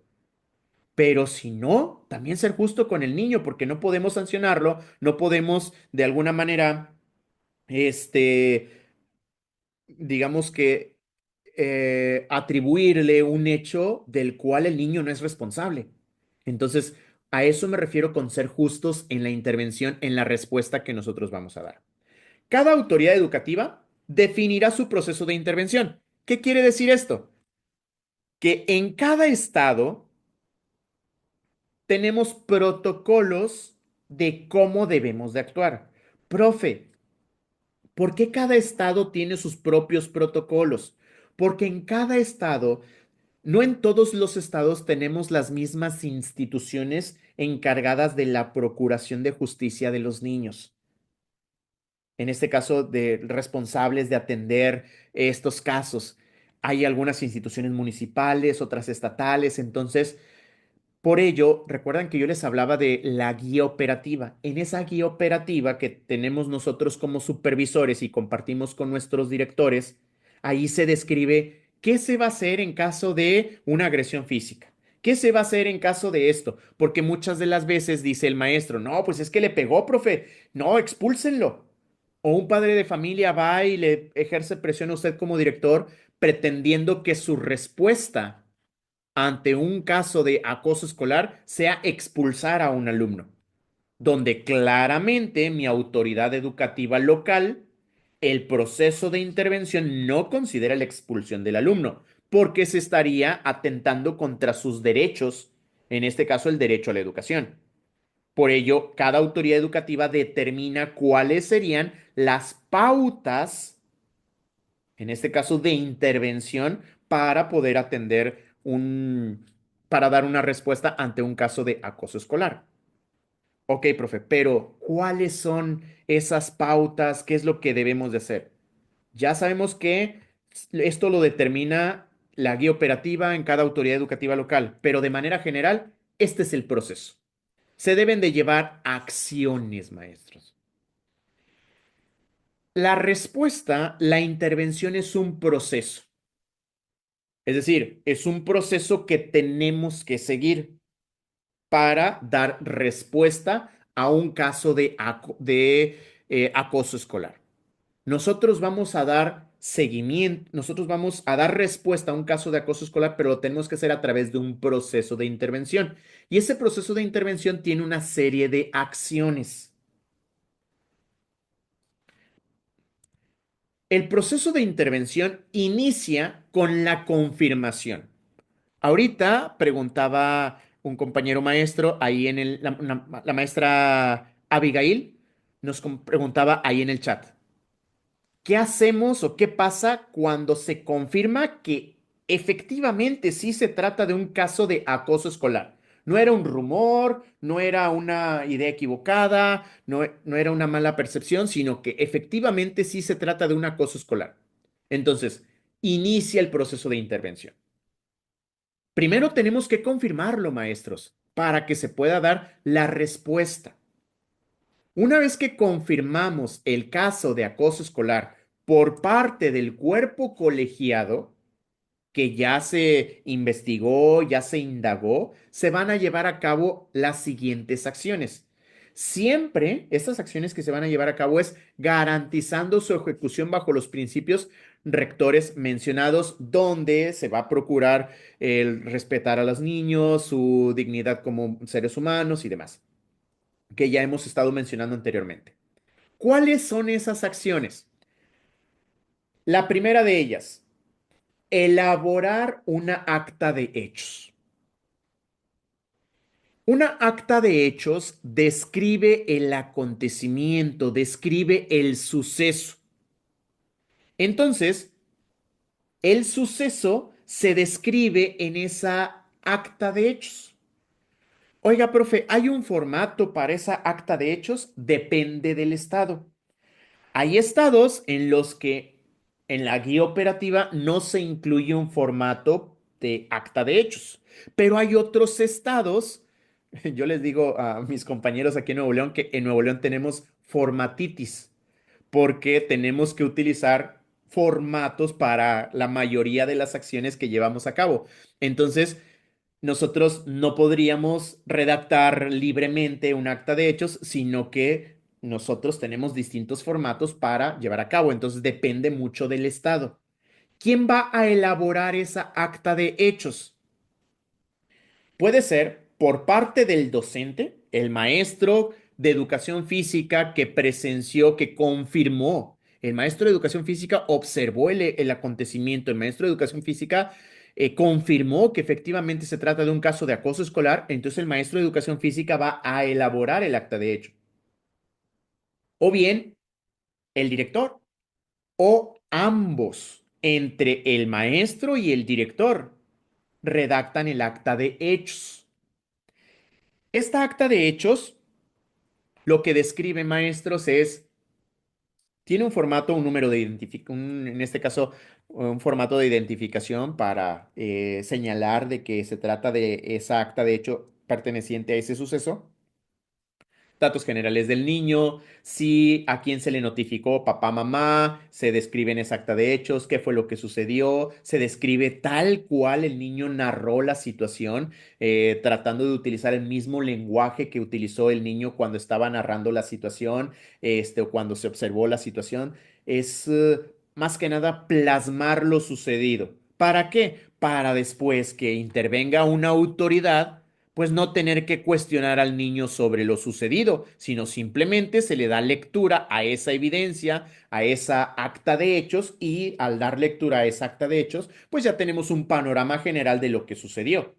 Pero si no, también ser justo con el niño, porque no podemos sancionarlo, no podemos de alguna manera, este, digamos que, atribuirle un hecho del cual el niño no es responsable. Entonces, a eso me refiero con ser justos en la intervención, en la respuesta que nosotros vamos a dar. Cada autoridad educativa definirá su proceso de intervención. ¿Qué quiere decir esto? Que en cada estado tenemos protocolos de cómo debemos de actuar. Profe, ¿Por qué cada estado tiene sus propios protocolos? Porque en cada estado, no en todos los estados tenemos las mismas instituciones encargadas de la procuración de justicia de los niños. En este caso, de responsables de atender estos casos. Hay algunas instituciones municipales, otras estatales, entonces por ello, recuerdan que yo les hablaba de la guía operativa. En esa guía operativa que tenemos nosotros como supervisores y compartimos con nuestros directores, ahí se describe qué se va a hacer en caso de una agresión física. ¿Qué se va a hacer en caso de esto? Porque muchas de las veces dice el maestro, no, pues es que le pegó, profe, no, expúlsenlo. O un padre de familia va y le ejerce presión a usted como director pretendiendo que su respuesta ante un caso de acoso escolar sea expulsar a un alumno, donde claramente mi autoridad educativa local, el proceso de intervención no considera la expulsión del alumno, porque se estaría atentando contra sus derechos, en este caso el derecho a la educación. Por ello, cada autoridad educativa determina cuáles serían las pautas, en este caso de intervención, para poder atender para dar una respuesta ante un caso de acoso escolar. Ok, profe, pero ¿cuáles son esas pautas? ¿Qué es lo que debemos de hacer? Ya sabemos que esto lo determina la guía operativa en cada autoridad educativa local, pero de manera general, este es el proceso. Se deben de llevar acciones, maestros. La respuesta, la intervención es un proceso. Es decir, es un proceso que tenemos que seguir para dar respuesta a un caso de acoso escolar. Nosotros vamos a dar seguimiento, nosotros vamos a dar respuesta a un caso de acoso escolar, pero lo tenemos que hacer a través de un proceso de intervención. Y ese proceso de intervención tiene una serie de acciones. El proceso de intervención inicia con la confirmación. Ahorita preguntaba un compañero maestro ahí en la maestra Abigail nos preguntaba ahí en el chat. ¿Qué hacemos o qué pasa cuando se confirma que efectivamente sí se trata de un caso de acoso escolar? No era un rumor, no era una idea equivocada, no era una mala percepción, sino que efectivamente sí se trata de un acoso escolar. Entonces, inicia el proceso de intervención. Primero tenemos que confirmarlo, maestros, para que se pueda dar la respuesta. Una vez que confirmamos el caso de acoso escolar por parte del cuerpo colegiado, que ya se investigó, ya se indagó, se van a llevar a cabo las siguientes acciones. Siempre estas acciones que se van a llevar a cabo es garantizando su ejecución bajo los principios rectores mencionados, donde se va a procurar el respetar a los niños, su dignidad como seres humanos y demás, que ya hemos estado mencionando anteriormente. ¿Cuáles son esas acciones? La primera de ellas, elaborar una acta de hechos. Una acta de hechos describe el acontecimiento, describe el suceso. Entonces, el suceso se describe en esa acta de hechos. Oiga, profe, ¿hay un formato para esa acta de hechos? Depende del estado. Hay estados en los que en la guía operativa no se incluye un formato de acta de hechos, pero hay otros estados, yo les digo a mis compañeros aquí en Nuevo León que en Nuevo León tenemos formatitis, porque tenemos que utilizar formatos para la mayoría de las acciones que llevamos a cabo. Entonces, nosotros no podríamos redactar libremente un acta de hechos, sino que nosotros tenemos distintos formatos para llevar a cabo. Entonces depende mucho del estado. ¿Quién va a elaborar esa acta de hechos? Puede ser por parte del docente, el maestro de educación física que presenció, que confirmó. El maestro de educación física observó el acontecimiento. El maestro de educación física confirmó que efectivamente se trata de un caso de acoso escolar. Entonces el maestro de educación física va a elaborar el acta de hecho. O bien el director. o ambos, entre el maestro y el director, redactan el acta de hechos. Esta acta de hechos lo que describe, maestros, tiene un formato, un número de identificación, en este caso, un formato de identificación para señalar de que se trata de esa acta de hecho perteneciente a ese suceso. Datos generales del niño, si a quién se le notificó, papá, mamá, se describe en esa acta de hechos, qué fue lo que sucedió, se describe tal cual el niño narró la situación, tratando de utilizar el mismo lenguaje que utilizó el niño cuando estaba narrando la situación, o cuando se observó la situación. Es más que nada plasmar lo sucedido. ¿Para qué? Para después que intervenga una autoridad pues no tener que cuestionar al niño sobre lo sucedido, sino simplemente se le da lectura a esa evidencia, a esa acta de hechos y al dar lectura a esa acta de hechos, pues ya tenemos un panorama general de lo que sucedió.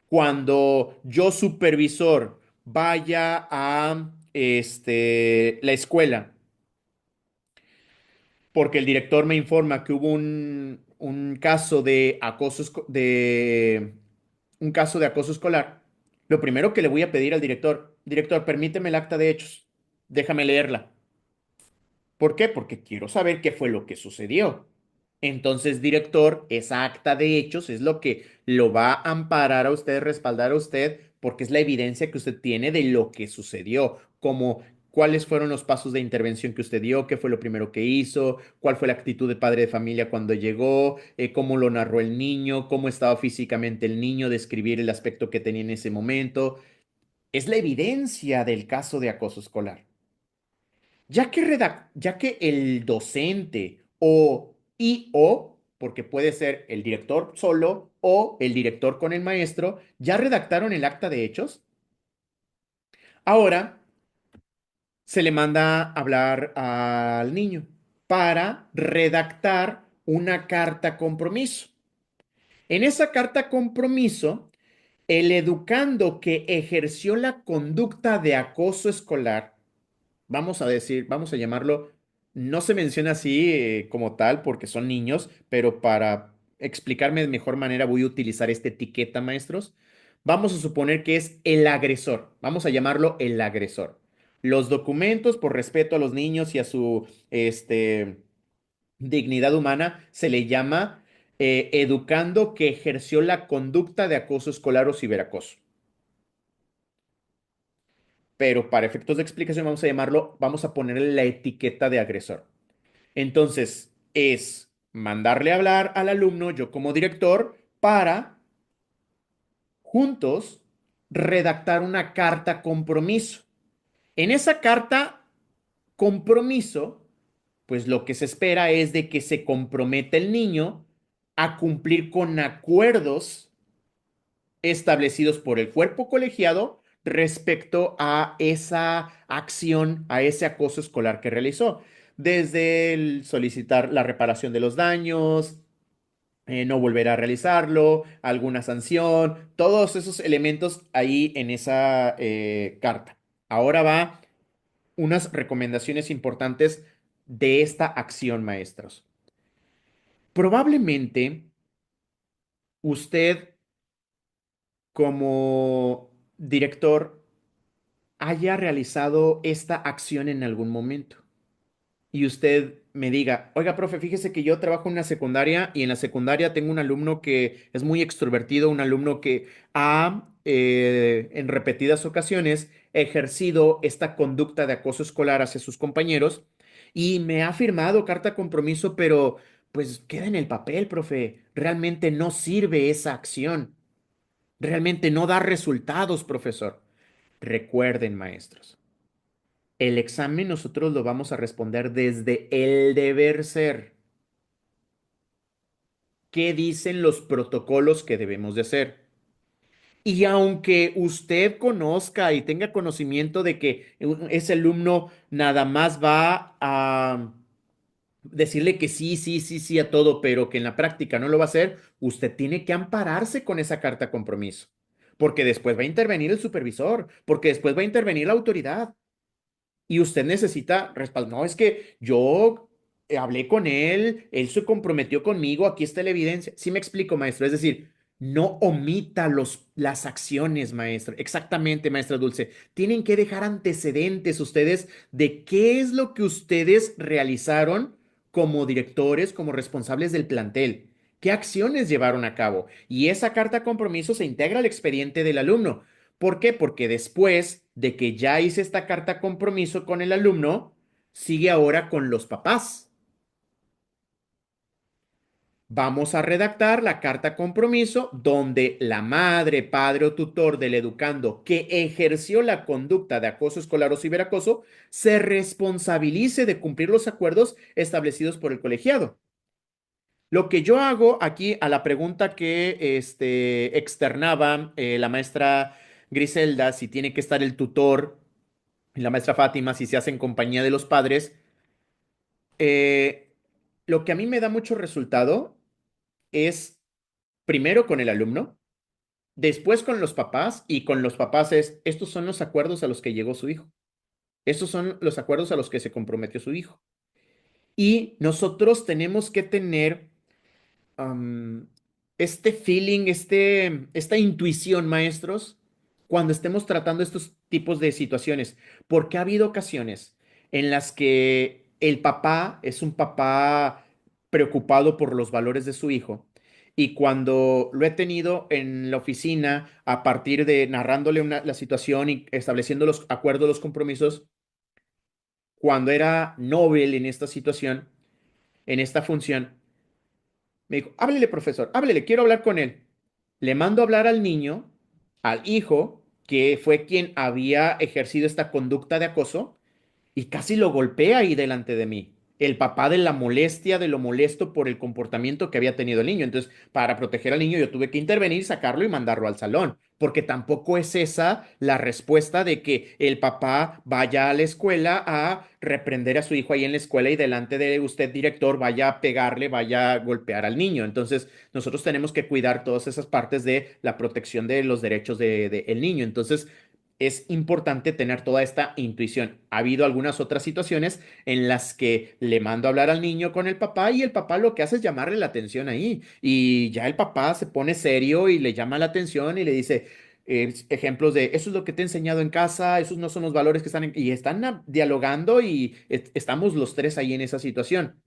Cuando yo supervisor vaya a la escuela porque el director me informa que hubo un caso de acoso, un caso de acoso escolar, lo primero que le voy a pedir al director, director, permíteme el acta de hechos, déjame leerla. ¿Por qué? Porque quiero saber qué fue lo que sucedió. Entonces, director, esa acta de hechos es lo que lo va a amparar a usted, respaldar a usted, porque es la evidencia que usted tiene de lo que sucedió, como cuáles fueron los pasos de intervención que usted dio, qué fue lo primero que hizo, cuál fue la actitud de padre de familia cuando llegó, cómo lo narró el niño, cómo estaba físicamente el niño, describir el aspecto que tenía en ese momento. Es la evidencia del caso de acoso escolar. Ya que el docente porque puede ser el director solo o el director con el maestro, ya redactaron el acta de hechos, ahora se le manda hablar al niño para redactar una carta compromiso. En esa carta compromiso, el educando que ejerció la conducta de acoso escolar, vamos a decir, vamos a llamarlo, no se menciona así como tal porque son niños, pero para explicarme de mejor manera voy a utilizar esta etiqueta, maestros. Vamos a suponer que es el agresor, vamos a llamarlo el agresor. Los documentos, por respeto a los niños y a su dignidad humana, se le llama educando que ejerció la conducta de acoso escolar o ciberacoso. Pero para efectos de explicación vamos a llamarlo, vamos a ponerle la etiqueta de agresor. Entonces, es mandarle a hablar al alumno, yo como director, para juntos redactar una carta compromiso. En esa carta compromiso, pues lo que se espera es de que se comprometa el niño a cumplir con acuerdos establecidos por el cuerpo colegiado respecto a esa acción, a ese acoso escolar que realizó. Desde el solicitar la reparación de los daños, no volver a realizarlo, alguna sanción, todos esos elementos ahí en esa carta. Ahora va unas recomendaciones importantes de esta acción, maestros. Probablemente usted como director haya realizado esta acción en algún momento y usted me diga, oiga, profe, fíjese que yo trabajo en una secundaria y en la secundaria tengo un alumno que es muy extrovertido, un alumno que ha en repetidas ocasiones ejercido esta conducta de acoso escolar hacia sus compañeros y me ha firmado carta compromiso, pero pues queda en el papel, profe, realmente no sirve esa acción, realmente no da resultados, profesor. Recuerden, maestros. El examen nosotros lo vamos a responder desde el deber ser. ¿Qué dicen los protocolos que debemos de hacer? Y aunque usted conozca y tenga conocimiento de que ese alumno nada más va a decirle que sí, sí, sí, sí a todo, pero que en la práctica no lo va a hacer, usted tiene que ampararse con esa carta compromiso. Porque después va a intervenir el supervisor, porque después va a intervenir la autoridad. Y usted necesita respaldar. No, es que yo hablé con él se comprometió conmigo, aquí está la evidencia. Sí me explico, maestro, es decir, no omita las acciones, maestro. Exactamente, maestra Dulce. Tienen que dejar antecedentes ustedes de qué es lo que ustedes realizaron como directores, como responsables del plantel. ¿Qué acciones llevaron a cabo? Y esa carta de compromiso se integra al expediente del alumno. ¿Por qué? Porque después de que ya hice esta carta de compromiso con el alumno, sigue ahora con los papás. Vamos a redactar la carta compromiso donde la madre, padre o tutor del educando que ejerció la conducta de acoso escolar o ciberacoso se responsabilice de cumplir los acuerdos establecidos por el colegiado. Lo que yo hago aquí a la pregunta que externaba la maestra Griselda, si tiene que estar el tutor y la maestra Fátima, si se hace en compañía de los padres, eh, lo que a mí me da mucho resultado es primero con el alumno, después con los papás y con los papás estos son los acuerdos a los que llegó su hijo. Estos son los acuerdos a los que se comprometió su hijo. Y nosotros tenemos que tener um, este feeling, esta intuición, maestros, cuando estemos tratando estos tipos de situaciones, porque ha habido ocasiones en las que el papá es un papá preocupado por los valores de su hijo. Y cuando lo he tenido en la oficina, a partir de narrándole la situación y estableciendo los acuerdos, los compromisos, cuando era Nobel en esta situación, en esta función, me dijo, háblele, profesor, háblele, quiero hablar con él. Le mando a hablar al niño, al hijo, que fue quien había ejercido esta conducta de acoso, y casi lo golpea ahí delante de mí. El papá de la molestia, de lo molesto por el comportamiento que había tenido el niño. Entonces, para proteger al niño, yo tuve que intervenir, sacarlo y mandarlo al salón, porque tampoco es esa la respuesta de que el papá vaya a la escuela a reprender a su hijo ahí en la escuela y delante de usted, director, vaya a pegarle, vaya a golpear al niño. Entonces, nosotros tenemos que cuidar todas esas partes de la protección de los derechos del niño. Entonces, es importante tener toda esta intuición. Ha habido algunas otras situaciones en las que le mando a hablar al niño con el papá y el papá lo que hace es llamarle la atención ahí. Y ya el papá se pone serio y le llama la atención y le dice ejemplos de eso es lo que te he enseñado en casa, esos no son los valores que están y están dialogando y estamos los tres ahí en esa situación,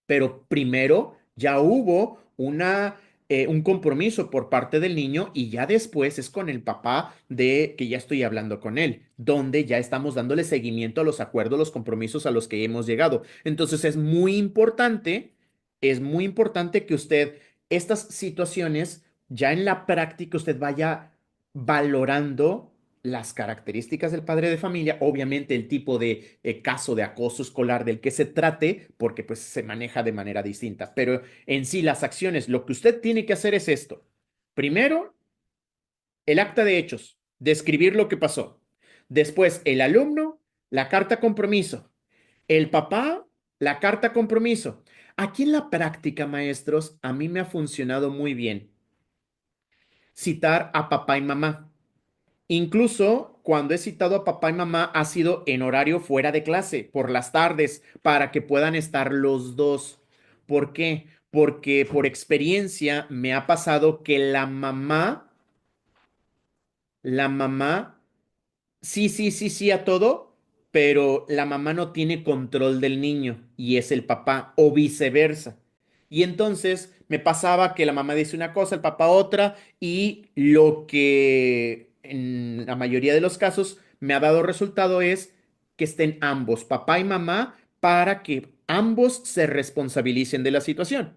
pero primero ya hubo un compromiso por parte del niño y ya después es con el papá de que ya estoy hablando con él, donde ya estamos dándole seguimiento a los acuerdos, los compromisos a los que hemos llegado. Entonces es muy importante que usted estas situaciones ya en la práctica usted vaya valorando las características del padre de familia, obviamente el tipo de caso de acoso escolar del que se trate, porque pues se maneja de manera distinta, pero en sí las acciones, lo que usted tiene que hacer es esto. Primero, el acta de hechos, describir lo que pasó. Después, el alumno, la carta compromiso. El papá, la carta compromiso. Aquí en la práctica, maestros, a mí me ha funcionado muy bien citar a papá y mamá. Incluso cuando he citado a papá y mamá ha sido en horario fuera de clase, por las tardes, para que puedan estar los dos. ¿Por qué? Porque por experiencia me ha pasado que la mamá sí, sí, sí, sí a todo, pero la mamá no tiene control del niño y es el papá o viceversa. Y entonces me pasaba que la mamá dice una cosa, el papá otra, y lo que en la mayoría de los casos me ha dado resultado es que estén ambos, papá y mamá, para que ambos se responsabilicen de la situación.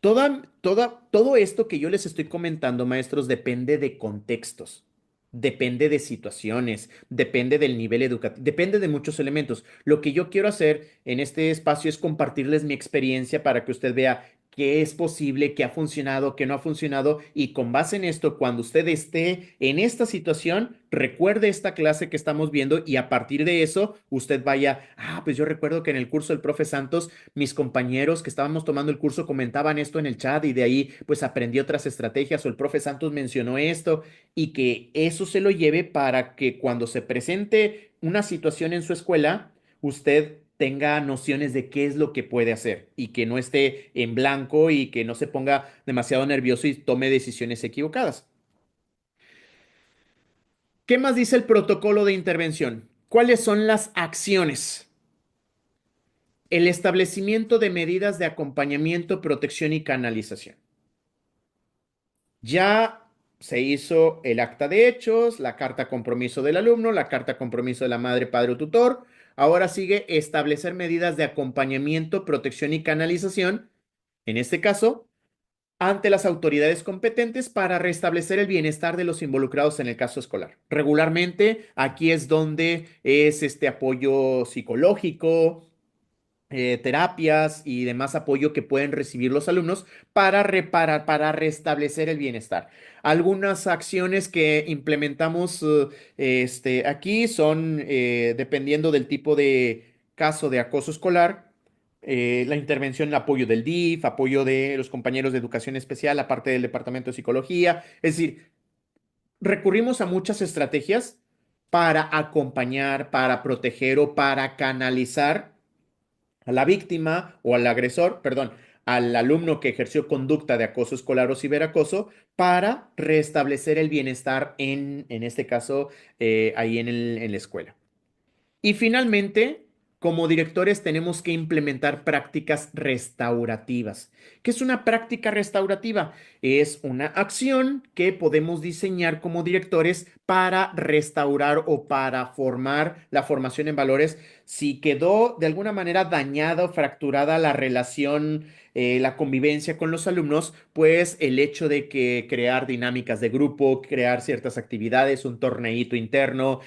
Todo esto que yo les estoy comentando, maestros, depende de contextos, depende de situaciones, depende del nivel educativo, depende de muchos elementos. Lo que yo quiero hacer en este espacio es compartirles mi experiencia para que usted vea qué es posible, qué ha funcionado, qué no ha funcionado y con base en esto, cuando usted esté en esta situación, recuerde esta clase que estamos viendo y a partir de eso usted vaya, pues yo recuerdo que en el curso del profe Santos mis compañeros que estábamos tomando el curso comentaban esto en el chat y de ahí pues aprendí otras estrategias o el profe Santos mencionó esto y que eso se lo lleve para que cuando se presente una situación en su escuela, usted tenga nociones de qué es lo que puede hacer y que no esté en blanco y que no se ponga demasiado nervioso y tome decisiones equivocadas. ¿Qué más dice el protocolo de intervención? ¿Cuáles son las acciones? El establecimiento de medidas de acompañamiento, protección y canalización. Ya se hizo el acta de hechos, la carta compromiso del alumno, la carta compromiso de la madre, padre o tutor. Ahora sigue establecer medidas de acompañamiento, protección y canalización, en este caso, ante las autoridades competentes para restablecer el bienestar de los involucrados en el caso escolar. Regularmente, aquí es donde es este apoyo psicológico, terapias y demás apoyo que pueden recibir los alumnos para reparar, para restablecer el bienestar. Algunas acciones que implementamos aquí son, dependiendo del tipo de caso de acoso escolar, la intervención, el apoyo del DIF, apoyo de los compañeros de educación especial, aparte del departamento de psicología. Es decir, recurrimos a muchas estrategias para acompañar, para proteger o para canalizar a la víctima o al agresor, perdón, al alumno que ejerció conducta de acoso escolar o ciberacoso para restablecer el bienestar en este caso, ahí en la escuela. Y finalmente, como directores tenemos que implementar prácticas restaurativas. ¿Qué es una práctica restaurativa? Es una acción que podemos diseñar como directores para restaurar o para formar la formación en valores si quedó de alguna manera dañada o fracturada la relación, la convivencia con los alumnos, pues el hecho de que crear dinámicas de grupo, crear ciertas actividades, un torneíto interno,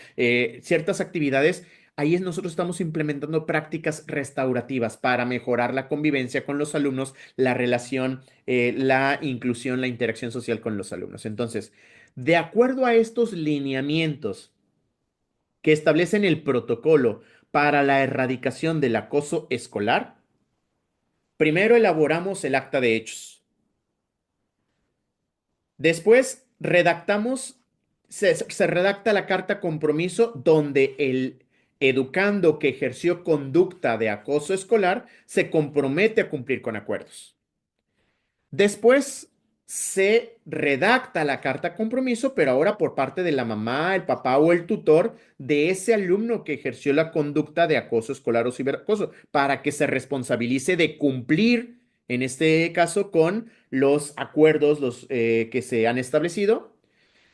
ciertas actividades. Ahí es nosotros estamos implementando prácticas restaurativas para mejorar la convivencia con los alumnos, la relación, la inclusión, la interacción social con los alumnos. Entonces, de acuerdo a estos lineamientos que establecen el protocolo para la erradicación del acoso escolar, primero elaboramos el acta de hechos. Después se redacta la carta compromiso donde el educando que ejerció conducta de acoso escolar se compromete a cumplir con acuerdos. Después se redacta la carta compromiso, pero ahora por parte de la mamá, el papá o el tutor de ese alumno que ejerció la conducta de acoso escolar o ciberacoso, para que se responsabilice de cumplir, en este caso, con los acuerdos que se han establecido.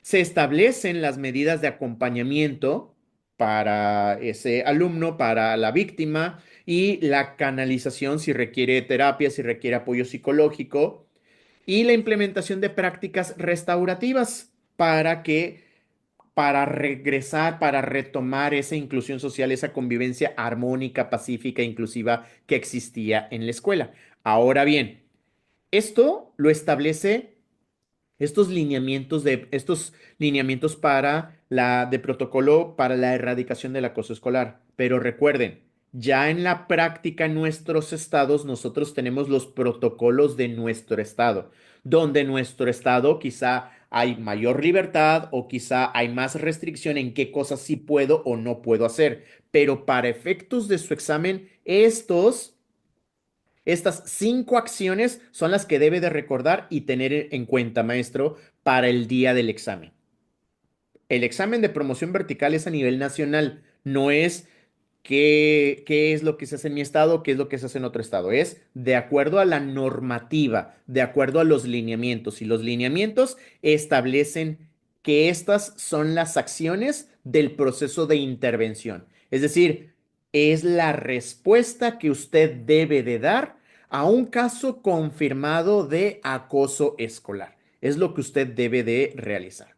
Se establecen las medidas de acompañamiento para ese alumno, para la víctima y la canalización si requiere terapia, si requiere apoyo psicológico y la implementación de prácticas restaurativas para regresar, para retomar esa inclusión social, esa convivencia armónica, pacífica, inclusiva que existía en la escuela. Ahora bien, esto lo establece estos lineamientos de protocolo para la erradicación del acoso escolar. Pero recuerden, ya en la práctica en nuestros estados, nosotros tenemos los protocolos de nuestro estado, donde en nuestro estado quizá hay mayor libertad o quizá hay más restricción en qué cosas sí puedo o no puedo hacer. Pero para efectos de su examen, estas 5 acciones son las que debe de recordar y tener en cuenta, maestro, para el día del examen. El examen de promoción vertical es a nivel nacional, no es qué es lo que se hace en mi estado, qué es lo que se hace en otro estado. Es de acuerdo a la normativa, de acuerdo a los lineamientos. Y los lineamientos establecen que estas son las acciones del proceso de intervención. Es decir, es la respuesta que usted debe de dar a un caso confirmado de acoso escolar. Es lo que usted debe de realizar.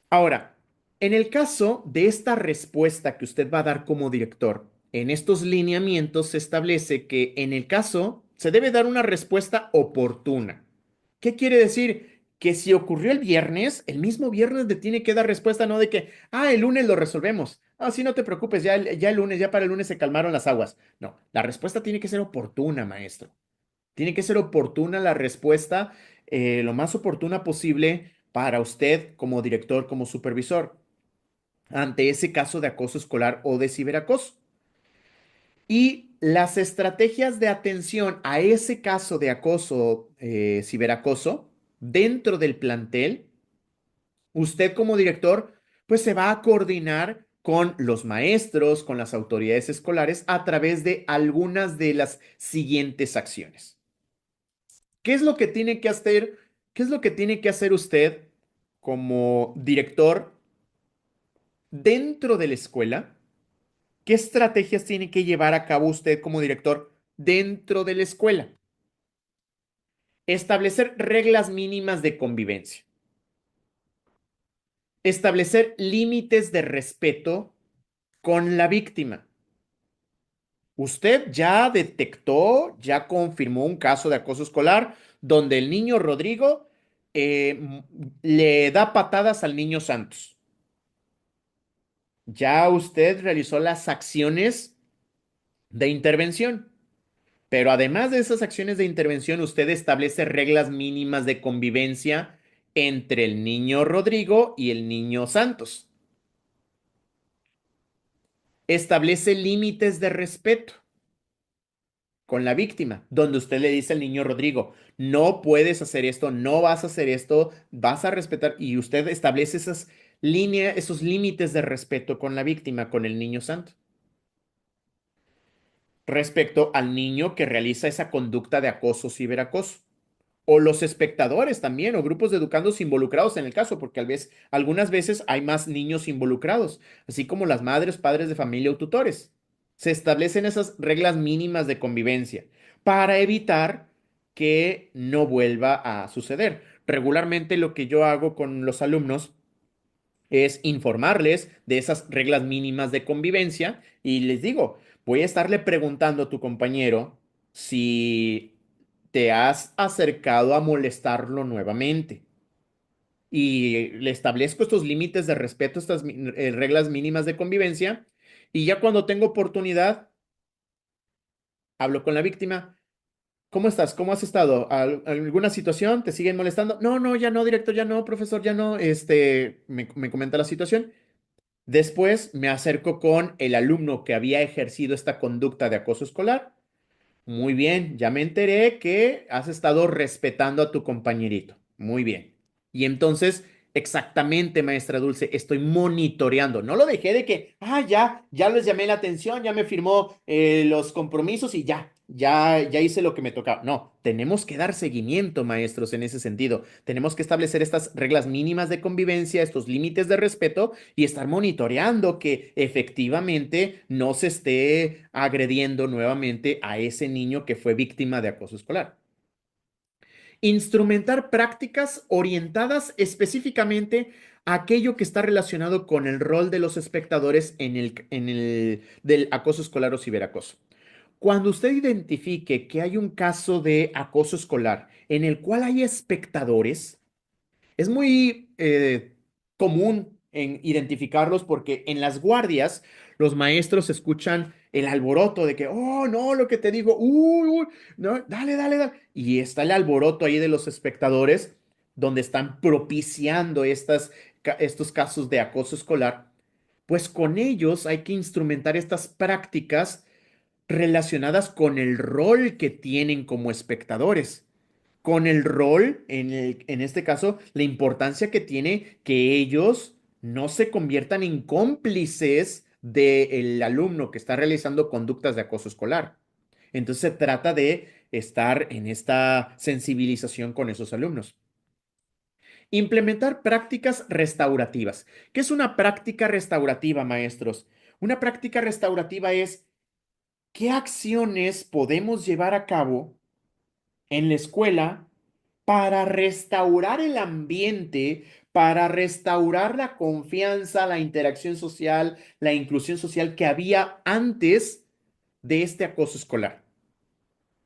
Ahora, en el caso de esta respuesta que usted va a dar como director, en estos lineamientos se establece que en el caso se debe dar una respuesta oportuna. ¿Qué quiere decir? Que si ocurrió el viernes, el mismo viernes le tiene que dar respuesta, no de que, el lunes lo resolvemos. Sí, no te preocupes, ya el lunes, ya para el lunes se calmaron las aguas. No, la respuesta tiene que ser oportuna, maestro. Tiene que ser oportuna la respuesta, lo más oportuna posible para usted como director, como supervisor. ante ese caso de acoso escolar o de ciberacoso. Y las estrategias de atención a ese caso de acoso, ciberacoso, dentro del plantel, usted como director, pues se va a coordinar con los maestros, con las autoridades escolares, a través de algunas de las siguientes acciones. ¿Qué es lo que tiene que hacer? ¿Qué es lo que tiene que hacer usted como director dentro de la escuela? ¿Qué estrategias tiene que llevar a cabo usted como director dentro de la escuela? Establecer reglas mínimas de convivencia. Establecer límites de respeto con la víctima. Usted ya detectó, ya confirmó un caso de acoso escolar donde el niño Rodrigo le da patadas al niño Santos. Ya usted realizó las acciones de intervención. Pero además de esas acciones de intervención, usted establece reglas mínimas de convivencia entre el niño Rodrigo y el niño Santos. Establece límites de respeto con la víctima, donde usted le dice al niño Rodrigo, no puedes hacer esto, no vas a hacer esto, vas a respetar, y usted establece esas líneas, esos límites de respeto con la víctima, con el niño Santos. Respecto al niño que realiza esa conducta de acoso, ciberacoso. O los espectadores también, o grupos de educandos involucrados en el caso, porque algunas veces hay más niños involucrados, así como las madres, padres de familia o tutores. Se establecen esas reglas mínimas de convivencia para evitar que no vuelva a suceder. Regularmente lo que yo hago con los alumnos es informarles de esas reglas mínimas de convivencia y les digo, voy a estarle preguntando a tu compañero si te has acercado a molestarlo nuevamente. Y le establezco estos límites de respeto, estas reglas mínimas de convivencia. Y ya cuando tengo oportunidad, hablo con la víctima. ¿Cómo estás? ¿Cómo has estado? ¿Alguna situación? ¿Te siguen molestando? No, no, ya no, director, ya no, profesor, ya no. Me comenta la situación. Después me acerco con el alumno que había ejercido esta conducta de acoso escolar. Muy bien, ya me enteré que has estado respetando a tu compañerito. Muy bien. Y entonces, exactamente, maestra Dulce, estoy monitoreando. No lo dejé de que, ya les llamé la atención, ya me firmó los compromisos y ya hice lo que me tocaba. No, tenemos que dar seguimiento, maestros, en ese sentido. Tenemos que establecer estas reglas mínimas de convivencia, estos límites de respeto y estar monitoreando que efectivamente no se esté agrediendo nuevamente a ese niño que fue víctima de acoso escolar. Instrumentar prácticas orientadas específicamente a aquello que está relacionado con el rol de los espectadores en el del acoso escolar o ciberacoso. Cuando usted identifique que hay un caso de acoso escolar en el cual hay espectadores, es muy común en identificarlos porque en las guardias los maestros escuchan el alboroto de que, oh, no, lo que te digo, uy, uy, no, dale, dale, dale. Y está el alboroto ahí de los espectadores donde están propiciando estos casos de acoso escolar. Pues con ellos hay que instrumentar estas prácticas relacionadas con el rol que tienen como espectadores, con el rol, en este caso, la importancia que tiene que ellos no se conviertan en cómplices del alumno que está realizando conductas de acoso escolar. Entonces se trata de estar en esta sensibilización con esos alumnos. Implementar prácticas restaurativas. ¿Qué es una práctica restaurativa, maestros? Una práctica restaurativa es qué acciones podemos llevar a cabo en la escuela para restaurar el ambiente, para restaurar la confianza, la interacción social, la inclusión social que había antes de este acoso escolar.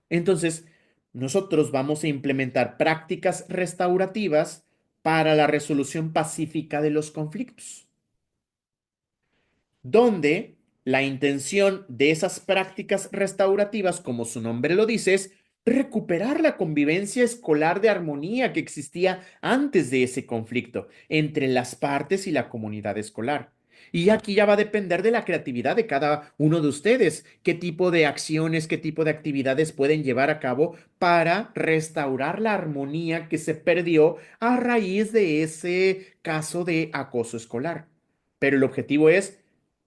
Entonces, nosotros vamos a implementar prácticas restaurativas para la resolución pacífica de los conflictos, donde la intención de esas prácticas restaurativas, como su nombre lo dice, es recuperar la convivencia escolar de armonía que existía antes de ese conflicto entre las partes y la comunidad escolar. Y aquí ya va a depender de la creatividad de cada uno de ustedes, qué tipo de acciones, qué tipo de actividades pueden llevar a cabo para restaurar la armonía que se perdió a raíz de ese caso de acoso escolar. Pero el objetivo es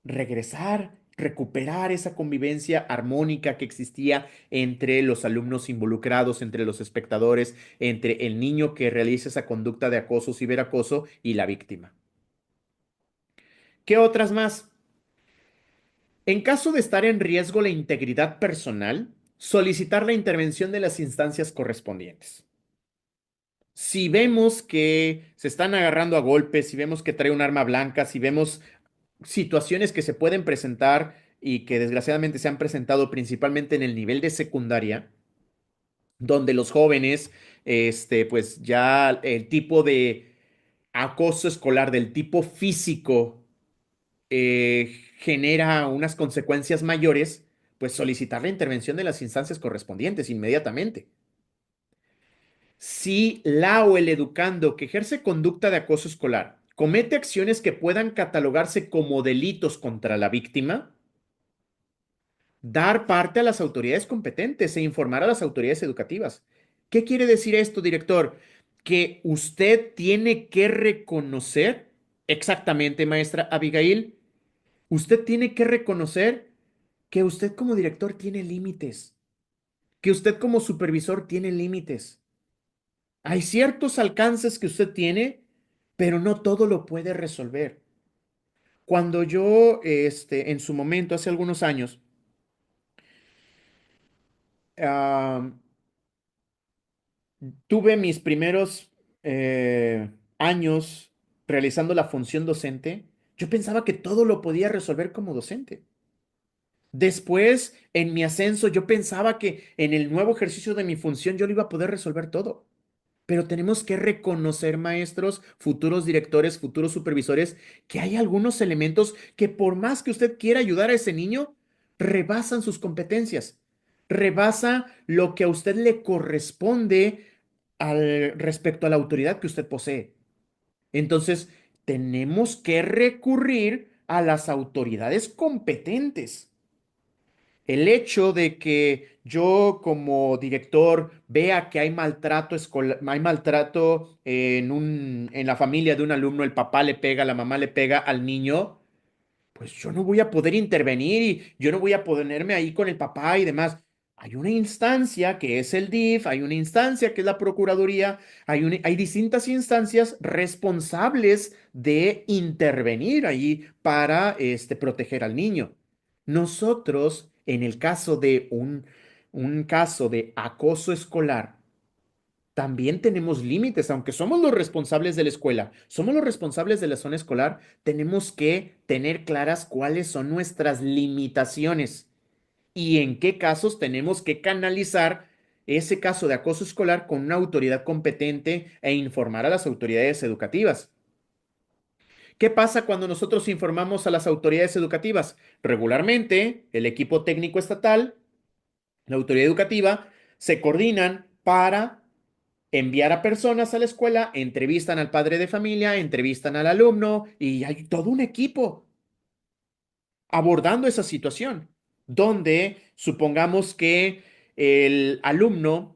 regresar, recuperar esa convivencia armónica que existía entre los alumnos involucrados, entre los espectadores, entre el niño que realiza esa conducta de acoso, ciberacoso y la víctima. ¿Qué otras más? En caso de estar en riesgo la integridad personal, solicitar la intervención de las instancias correspondientes. Si vemos que se están agarrando a golpes, si vemos que trae un arma blanca, si vemos situaciones que se pueden presentar y que desgraciadamente se han presentado principalmente en el nivel de secundaria, donde los jóvenes, pues ya el tipo de acoso escolar del tipo físico genera unas consecuencias mayores, pues solicitar la intervención de las instancias correspondientes inmediatamente. Si la o el educando que ejerce conducta de acoso escolar comete acciones que puedan catalogarse como delitos contra la víctima, dar parte a las autoridades competentes e informar a las autoridades educativas. ¿Qué quiere decir esto, director? Que usted tiene que reconocer, exactamente, maestra Abigail, usted tiene que reconocer que usted como director tiene límites, que usted como supervisor tiene límites. Hay ciertos alcances que usted tiene, pero no todo lo puede resolver. Cuando yo, en su momento, hace algunos años, ah, tuve mis primeros años realizando la función docente, yo pensaba que todo lo podía resolver como docente. Después, en mi ascenso, yo pensaba que en el nuevo ejercicio de mi función yo lo iba a poder resolver todo. Pero tenemos que reconocer, maestros, futuros directores, futuros supervisores, que hay algunos elementos que por más que usted quiera ayudar a ese niño, rebasan sus competencias, rebasa lo que a usted le corresponde respecto a la autoridad que usted posee. Entonces, tenemos que recurrir a las autoridades competentes. El hecho de que yo como director vea que hay maltrato escolar, hay maltrato en la familia de un alumno, el papá le pega, la mamá le pega al niño, pues yo no voy a poder intervenir y yo no voy a ponerme ahí con el papá y demás. Hay una instancia que es el DIF, hay una instancia que es la Procuraduría, hay distintas instancias responsables de intervenir ahí para proteger al niño. Nosotros, en el caso de un caso de acoso escolar, también tenemos límites, aunque somos los responsables de la escuela, somos los responsables de la zona escolar, tenemos que tener claras cuáles son nuestras limitaciones y en qué casos tenemos que canalizar ese caso de acoso escolar con una autoridad competente e informar a las autoridades educativas. ¿Qué pasa cuando nosotros informamos a las autoridades educativas? Regularmente, el equipo técnico estatal, la autoridad educativa, se coordinan para enviar a personas a la escuela, entrevistan al padre de familia, entrevistan al alumno y hay todo un equipo abordando esa situación, donde supongamos que el alumno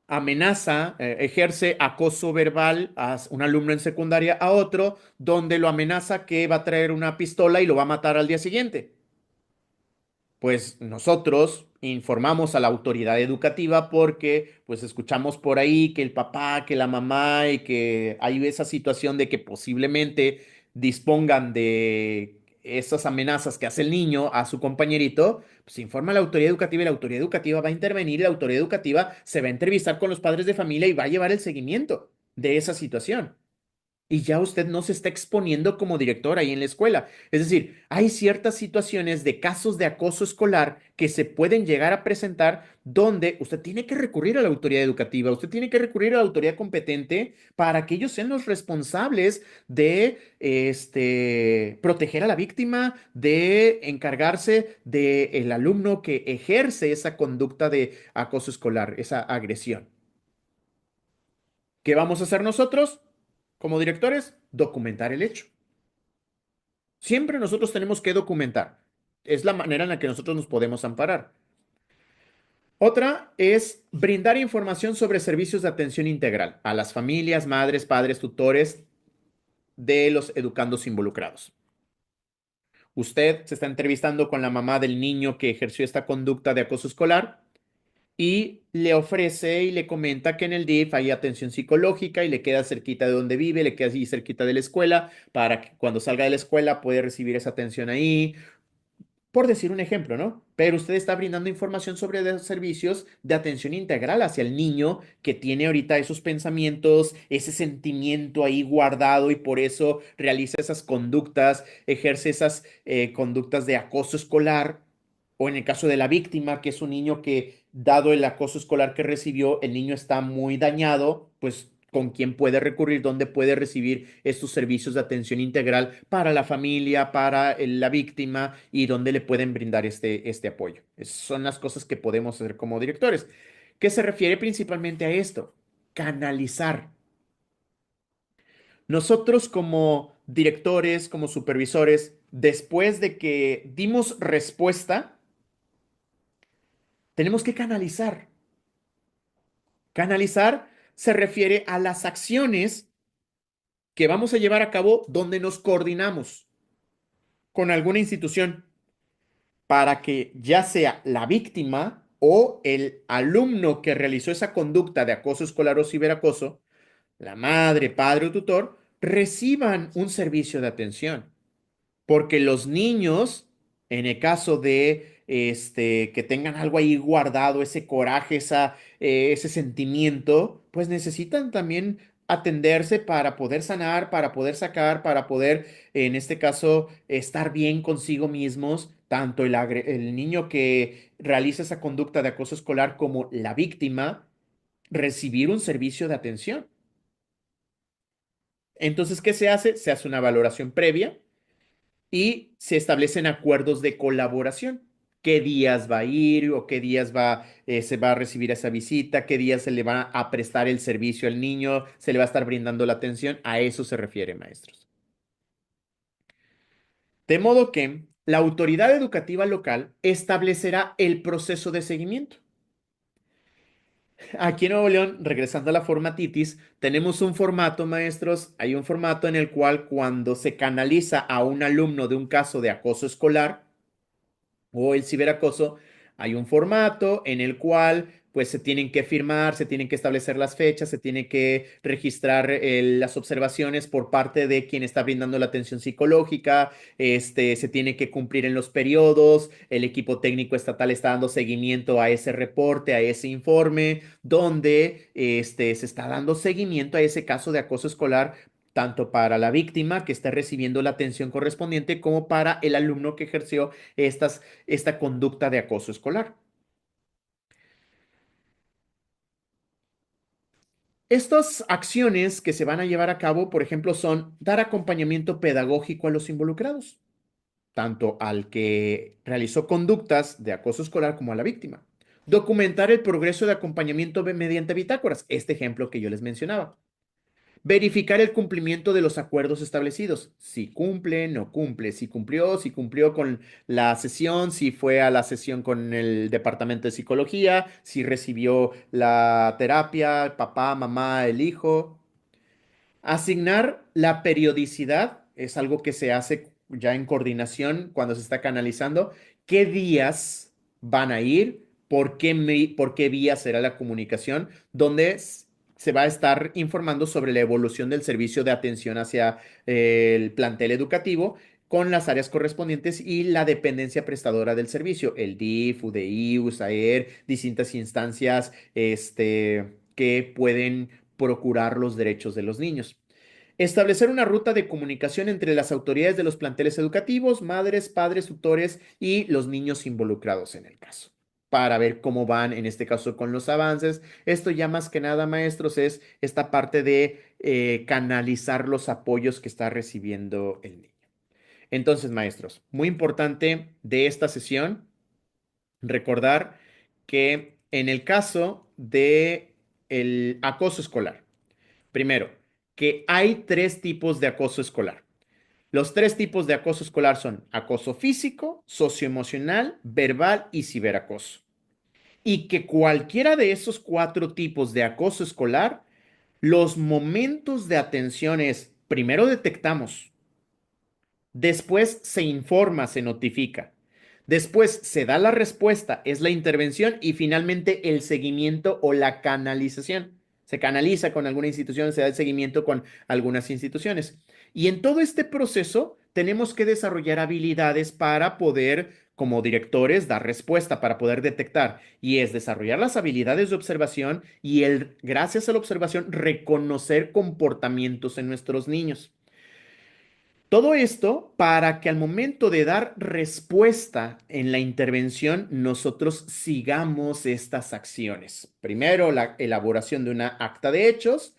amenaza, ejerce acoso verbal a un alumno en secundaria a otro, donde lo amenaza que va a traer una pistola y lo va a matar al día siguiente. Pues nosotros informamos a la autoridad educativa porque pues escuchamos por ahí que el papá, que la mamá y que hay esa situación de que posiblemente dispongan de esas amenazas que hace el niño a su compañerito, pues informa a la autoridad educativa y la autoridad educativa va a intervenir y la autoridad educativa se va a entrevistar con los padres de familia y va a llevar el seguimiento de esa situación y ya usted no se está exponiendo como director ahí en la escuela. Es decir, hay ciertas situaciones de casos de acoso escolar que se pueden llegar a presentar donde usted tiene que recurrir a la autoridad educativa, usted tiene que recurrir a la autoridad competente para que ellos sean los responsables de proteger a la víctima, de encargarse del alumno que ejerce esa conducta de acoso escolar, esa agresión. ¿Qué vamos a hacer nosotros como directores? Documentar el hecho. Siempre nosotros tenemos que documentar. Es la manera en la que nosotros nos podemos amparar. Otra es brindar información sobre servicios de atención integral a las familias, madres, padres, tutores de los educandos involucrados. Usted se está entrevistando con la mamá del niño que ejerció esta conducta de acoso escolar y le ofrece y le comenta que en el DIF hay atención psicológica y le queda cerquita de donde vive, le queda así cerquita de la escuela para que cuando salga de la escuela puede recibir esa atención ahí, por decir un ejemplo, ¿no? Pero usted está brindando información sobre los servicios de atención integral hacia el niño que tiene ahorita esos pensamientos, ese sentimiento ahí guardado y por eso realiza esas conductas, ejerce esas conductas de acoso escolar. O en el caso de la víctima, que es un niño que, dado el acoso escolar que recibió, el niño está muy dañado, pues con quién puede recurrir, dónde puede recibir estos servicios de atención integral para la familia, para la víctima y dónde le pueden brindar este apoyo. Esas son las cosas que podemos hacer como directores. ¿Qué se refiere principalmente a esto? Canalizar. Nosotros como directores, como supervisores, después de que dimos respuesta, tenemos que canalizar. Canalizar se refiere a las acciones que vamos a llevar a cabo donde nos coordinamos con alguna institución para que ya sea la víctima o el alumno que realizó esa conducta de acoso escolar o ciberacoso, la madre, padre o tutor, reciban un servicio de atención. Porque los niños, en el caso de que tengan algo ahí guardado, ese coraje, ese sentimiento, pues necesitan también atenderse para poder sanar, para poder sacar, para poder, en este caso, estar bien consigo mismos, tanto el niño que realiza esa conducta de acoso escolar como la víctima, recibir un servicio de atención. Entonces, ¿qué se hace? Se hace una valoración previa y se establecen acuerdos de colaboración. ¿Qué días va a ir o qué días se va a recibir esa visita? ¿Qué días se le va a prestar el servicio al niño? ¿Se le va a estar brindando la atención? A eso se refiere, maestros. De modo que la autoridad educativa local establecerá el proceso de seguimiento. Aquí en Nuevo León, regresando a la formatitis, tenemos un formato, maestros. Hay un formato en el cual cuando se canaliza a un alumno de un caso de acoso escolar, o el ciberacoso, hay un formato en el cual pues se tienen que firmar, se tienen que establecer las fechas, se tiene que registrar las observaciones por parte de quien está brindando la atención psicológica, se tiene que cumplir en los periodos, el equipo técnico estatal está dando seguimiento a ese reporte, a ese informe, donde se está dando seguimiento a ese caso de acoso escolar tanto para la víctima que está recibiendo la atención correspondiente como para el alumno que ejerció esta conducta de acoso escolar. Estas acciones que se van a llevar a cabo, por ejemplo, son dar acompañamiento pedagógico a los involucrados, tanto al que realizó conductas de acoso escolar como a la víctima. Documentar el progreso de acompañamiento mediante bitácoras, este ejemplo que yo les mencionaba. Verificar el cumplimiento de los acuerdos establecidos. Si cumple, no cumple. Si cumplió, si cumplió con la sesión, si fue a la sesión con el departamento de psicología, si recibió la terapia, papá, mamá, el hijo. Asignar la periodicidad es algo que se hace ya en coordinación cuando se está canalizando. ¿Qué días van a ir? ¿Por qué vía será la comunicación? Donde se va a estar informando sobre la evolución del servicio de atención hacia el plantel educativo con las áreas correspondientes y la dependencia prestadora del servicio, el DIF, UDI, USAER, distintas instancias que pueden procurar los derechos de los niños. Establecer una ruta de comunicación entre las autoridades de los planteles educativos, madres, padres, tutores y los niños involucrados en el caso, para ver cómo van en este caso con los avances. Esto ya más que nada, maestros, es esta parte de canalizar los apoyos que está recibiendo el niño. Entonces, maestros, muy importante de esta sesión, recordar que en el caso de el acoso escolar, primero, que hay tres tipos de acoso escolar. Los tres tipos de acoso escolar son acoso físico, socioemocional, verbal y ciberacoso. Y que cualquiera de esos cuatro tipos de acoso escolar, los momentos de atención es, primero detectamos, después se informa, se notifica. Después se da la respuesta, es la intervención y finalmente el seguimiento o la canalización. Se canaliza con alguna institución, se da el seguimiento con algunas instituciones. Y en todo este proceso tenemos que desarrollar habilidades para poder, como directores, dar respuesta, para poder detectar. Y es desarrollar las habilidades de observación y gracias a la observación, reconocer comportamientos en nuestros niños. Todo esto para que al momento de dar respuesta en la intervención, nosotros sigamos estas acciones. Primero, la elaboración de una acta de hechos,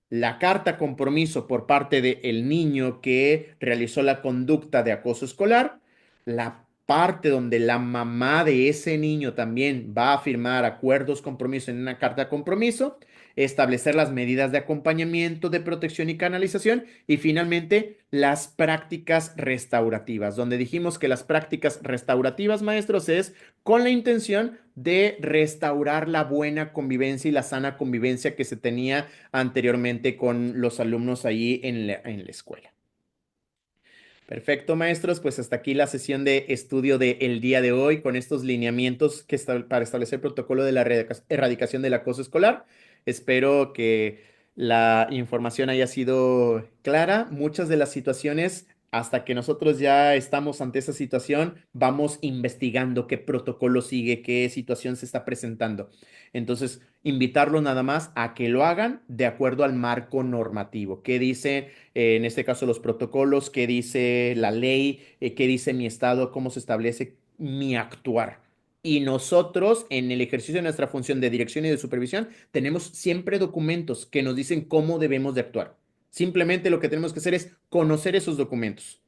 la carta compromiso por parte del niño que realizó la conducta de acoso escolar, la parte donde la mamá de ese niño también va a firmar acuerdos compromiso en una carta compromiso, establecer las medidas de acompañamiento, de protección y canalización y finalmente las prácticas restaurativas, donde dijimos que las prácticas restaurativas, maestros, es con la intención de restaurar la buena convivencia y la sana convivencia que se tenía anteriormente con los alumnos allí en la escuela. Perfecto, maestros, pues hasta aquí la sesión de estudio del día de hoy con estos lineamientos para establecer el protocolo de la erradicación del acoso escolar. Espero que la información haya sido clara. Muchas de las situaciones, hasta que nosotros ya estamos ante esa situación, vamos investigando qué protocolo sigue, qué situación se está presentando. Entonces, invitarlos nada más a que lo hagan de acuerdo al marco normativo. ¿Qué dice en este caso los protocolos, qué dice la ley, qué dice mi estado, cómo se establece mi actuar? Y nosotros, en el ejercicio de nuestra función de dirección y de supervisión, tenemos siempre documentos que nos dicen cómo debemos de actuar. Simplemente lo que tenemos que hacer es conocer esos documentos.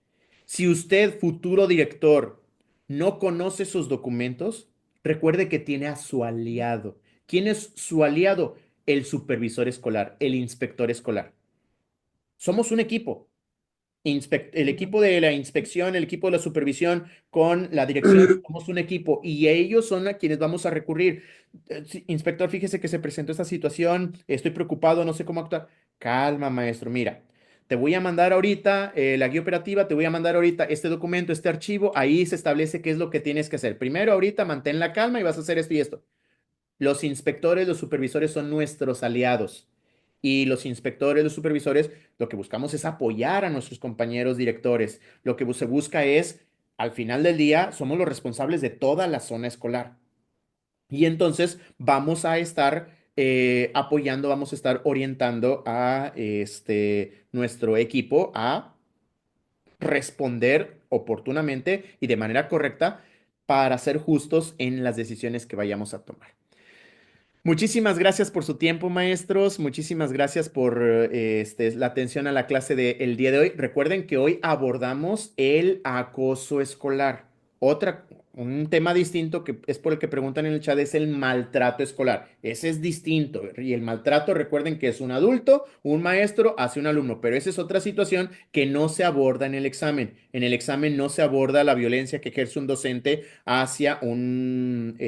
Si usted, futuro director, no conoce esos documentos, recuerde que tiene a su aliado. ¿Quién es su aliado? El supervisor escolar, el inspector escolar. Somos un equipo. El equipo de la inspección, el equipo de la supervisión con la dirección, somos un equipo y ellos son a quienes vamos a recurrir. Sí, inspector, fíjese que se presentó esta situación, estoy preocupado, no sé cómo actuar. Calma, maestro, mira, te voy a mandar ahorita la guía operativa, te voy a mandar ahorita este documento, este archivo, ahí se establece qué es lo que tienes que hacer. Primero, ahorita mantén la calma y vas a hacer esto y esto. Los inspectores, los supervisores son nuestros aliados. Y los inspectores, los supervisores, lo que buscamos es apoyar a nuestros compañeros directores. Lo que se busca es, al final del día, somos los responsables de toda la zona escolar. Y entonces vamos a estar apoyando, vamos a estar orientando a nuestro equipo a responder oportunamente y de manera correcta para ser justos en las decisiones que vayamos a tomar. Muchísimas gracias por su tiempo, maestros. Muchísimas gracias por la atención a la clase del día de hoy. Recuerden que hoy abordamos el acoso escolar. Un tema distinto que es por el que preguntan en el chat es el maltrato escolar. Ese es distinto. Y el maltrato, recuerden que es un adulto, un maestro hacia un alumno, pero esa es otra situación que no se aborda en el examen. En el examen no se aborda la violencia que ejerce un docente hacia un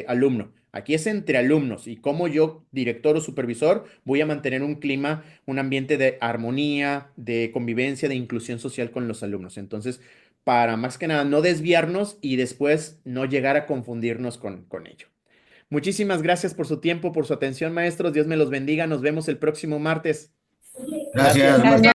alumno. Aquí es entre alumnos y como yo, director o supervisor, voy a mantener un clima, un ambiente de armonía, de convivencia, de inclusión social con los alumnos. Entonces, para más que nada no desviarnos y después no llegar a confundirnos con ello. Muchísimas gracias por su tiempo, por su atención, maestros. Dios me los bendiga. Nos vemos el próximo martes. Gracias, Gracias. maestro.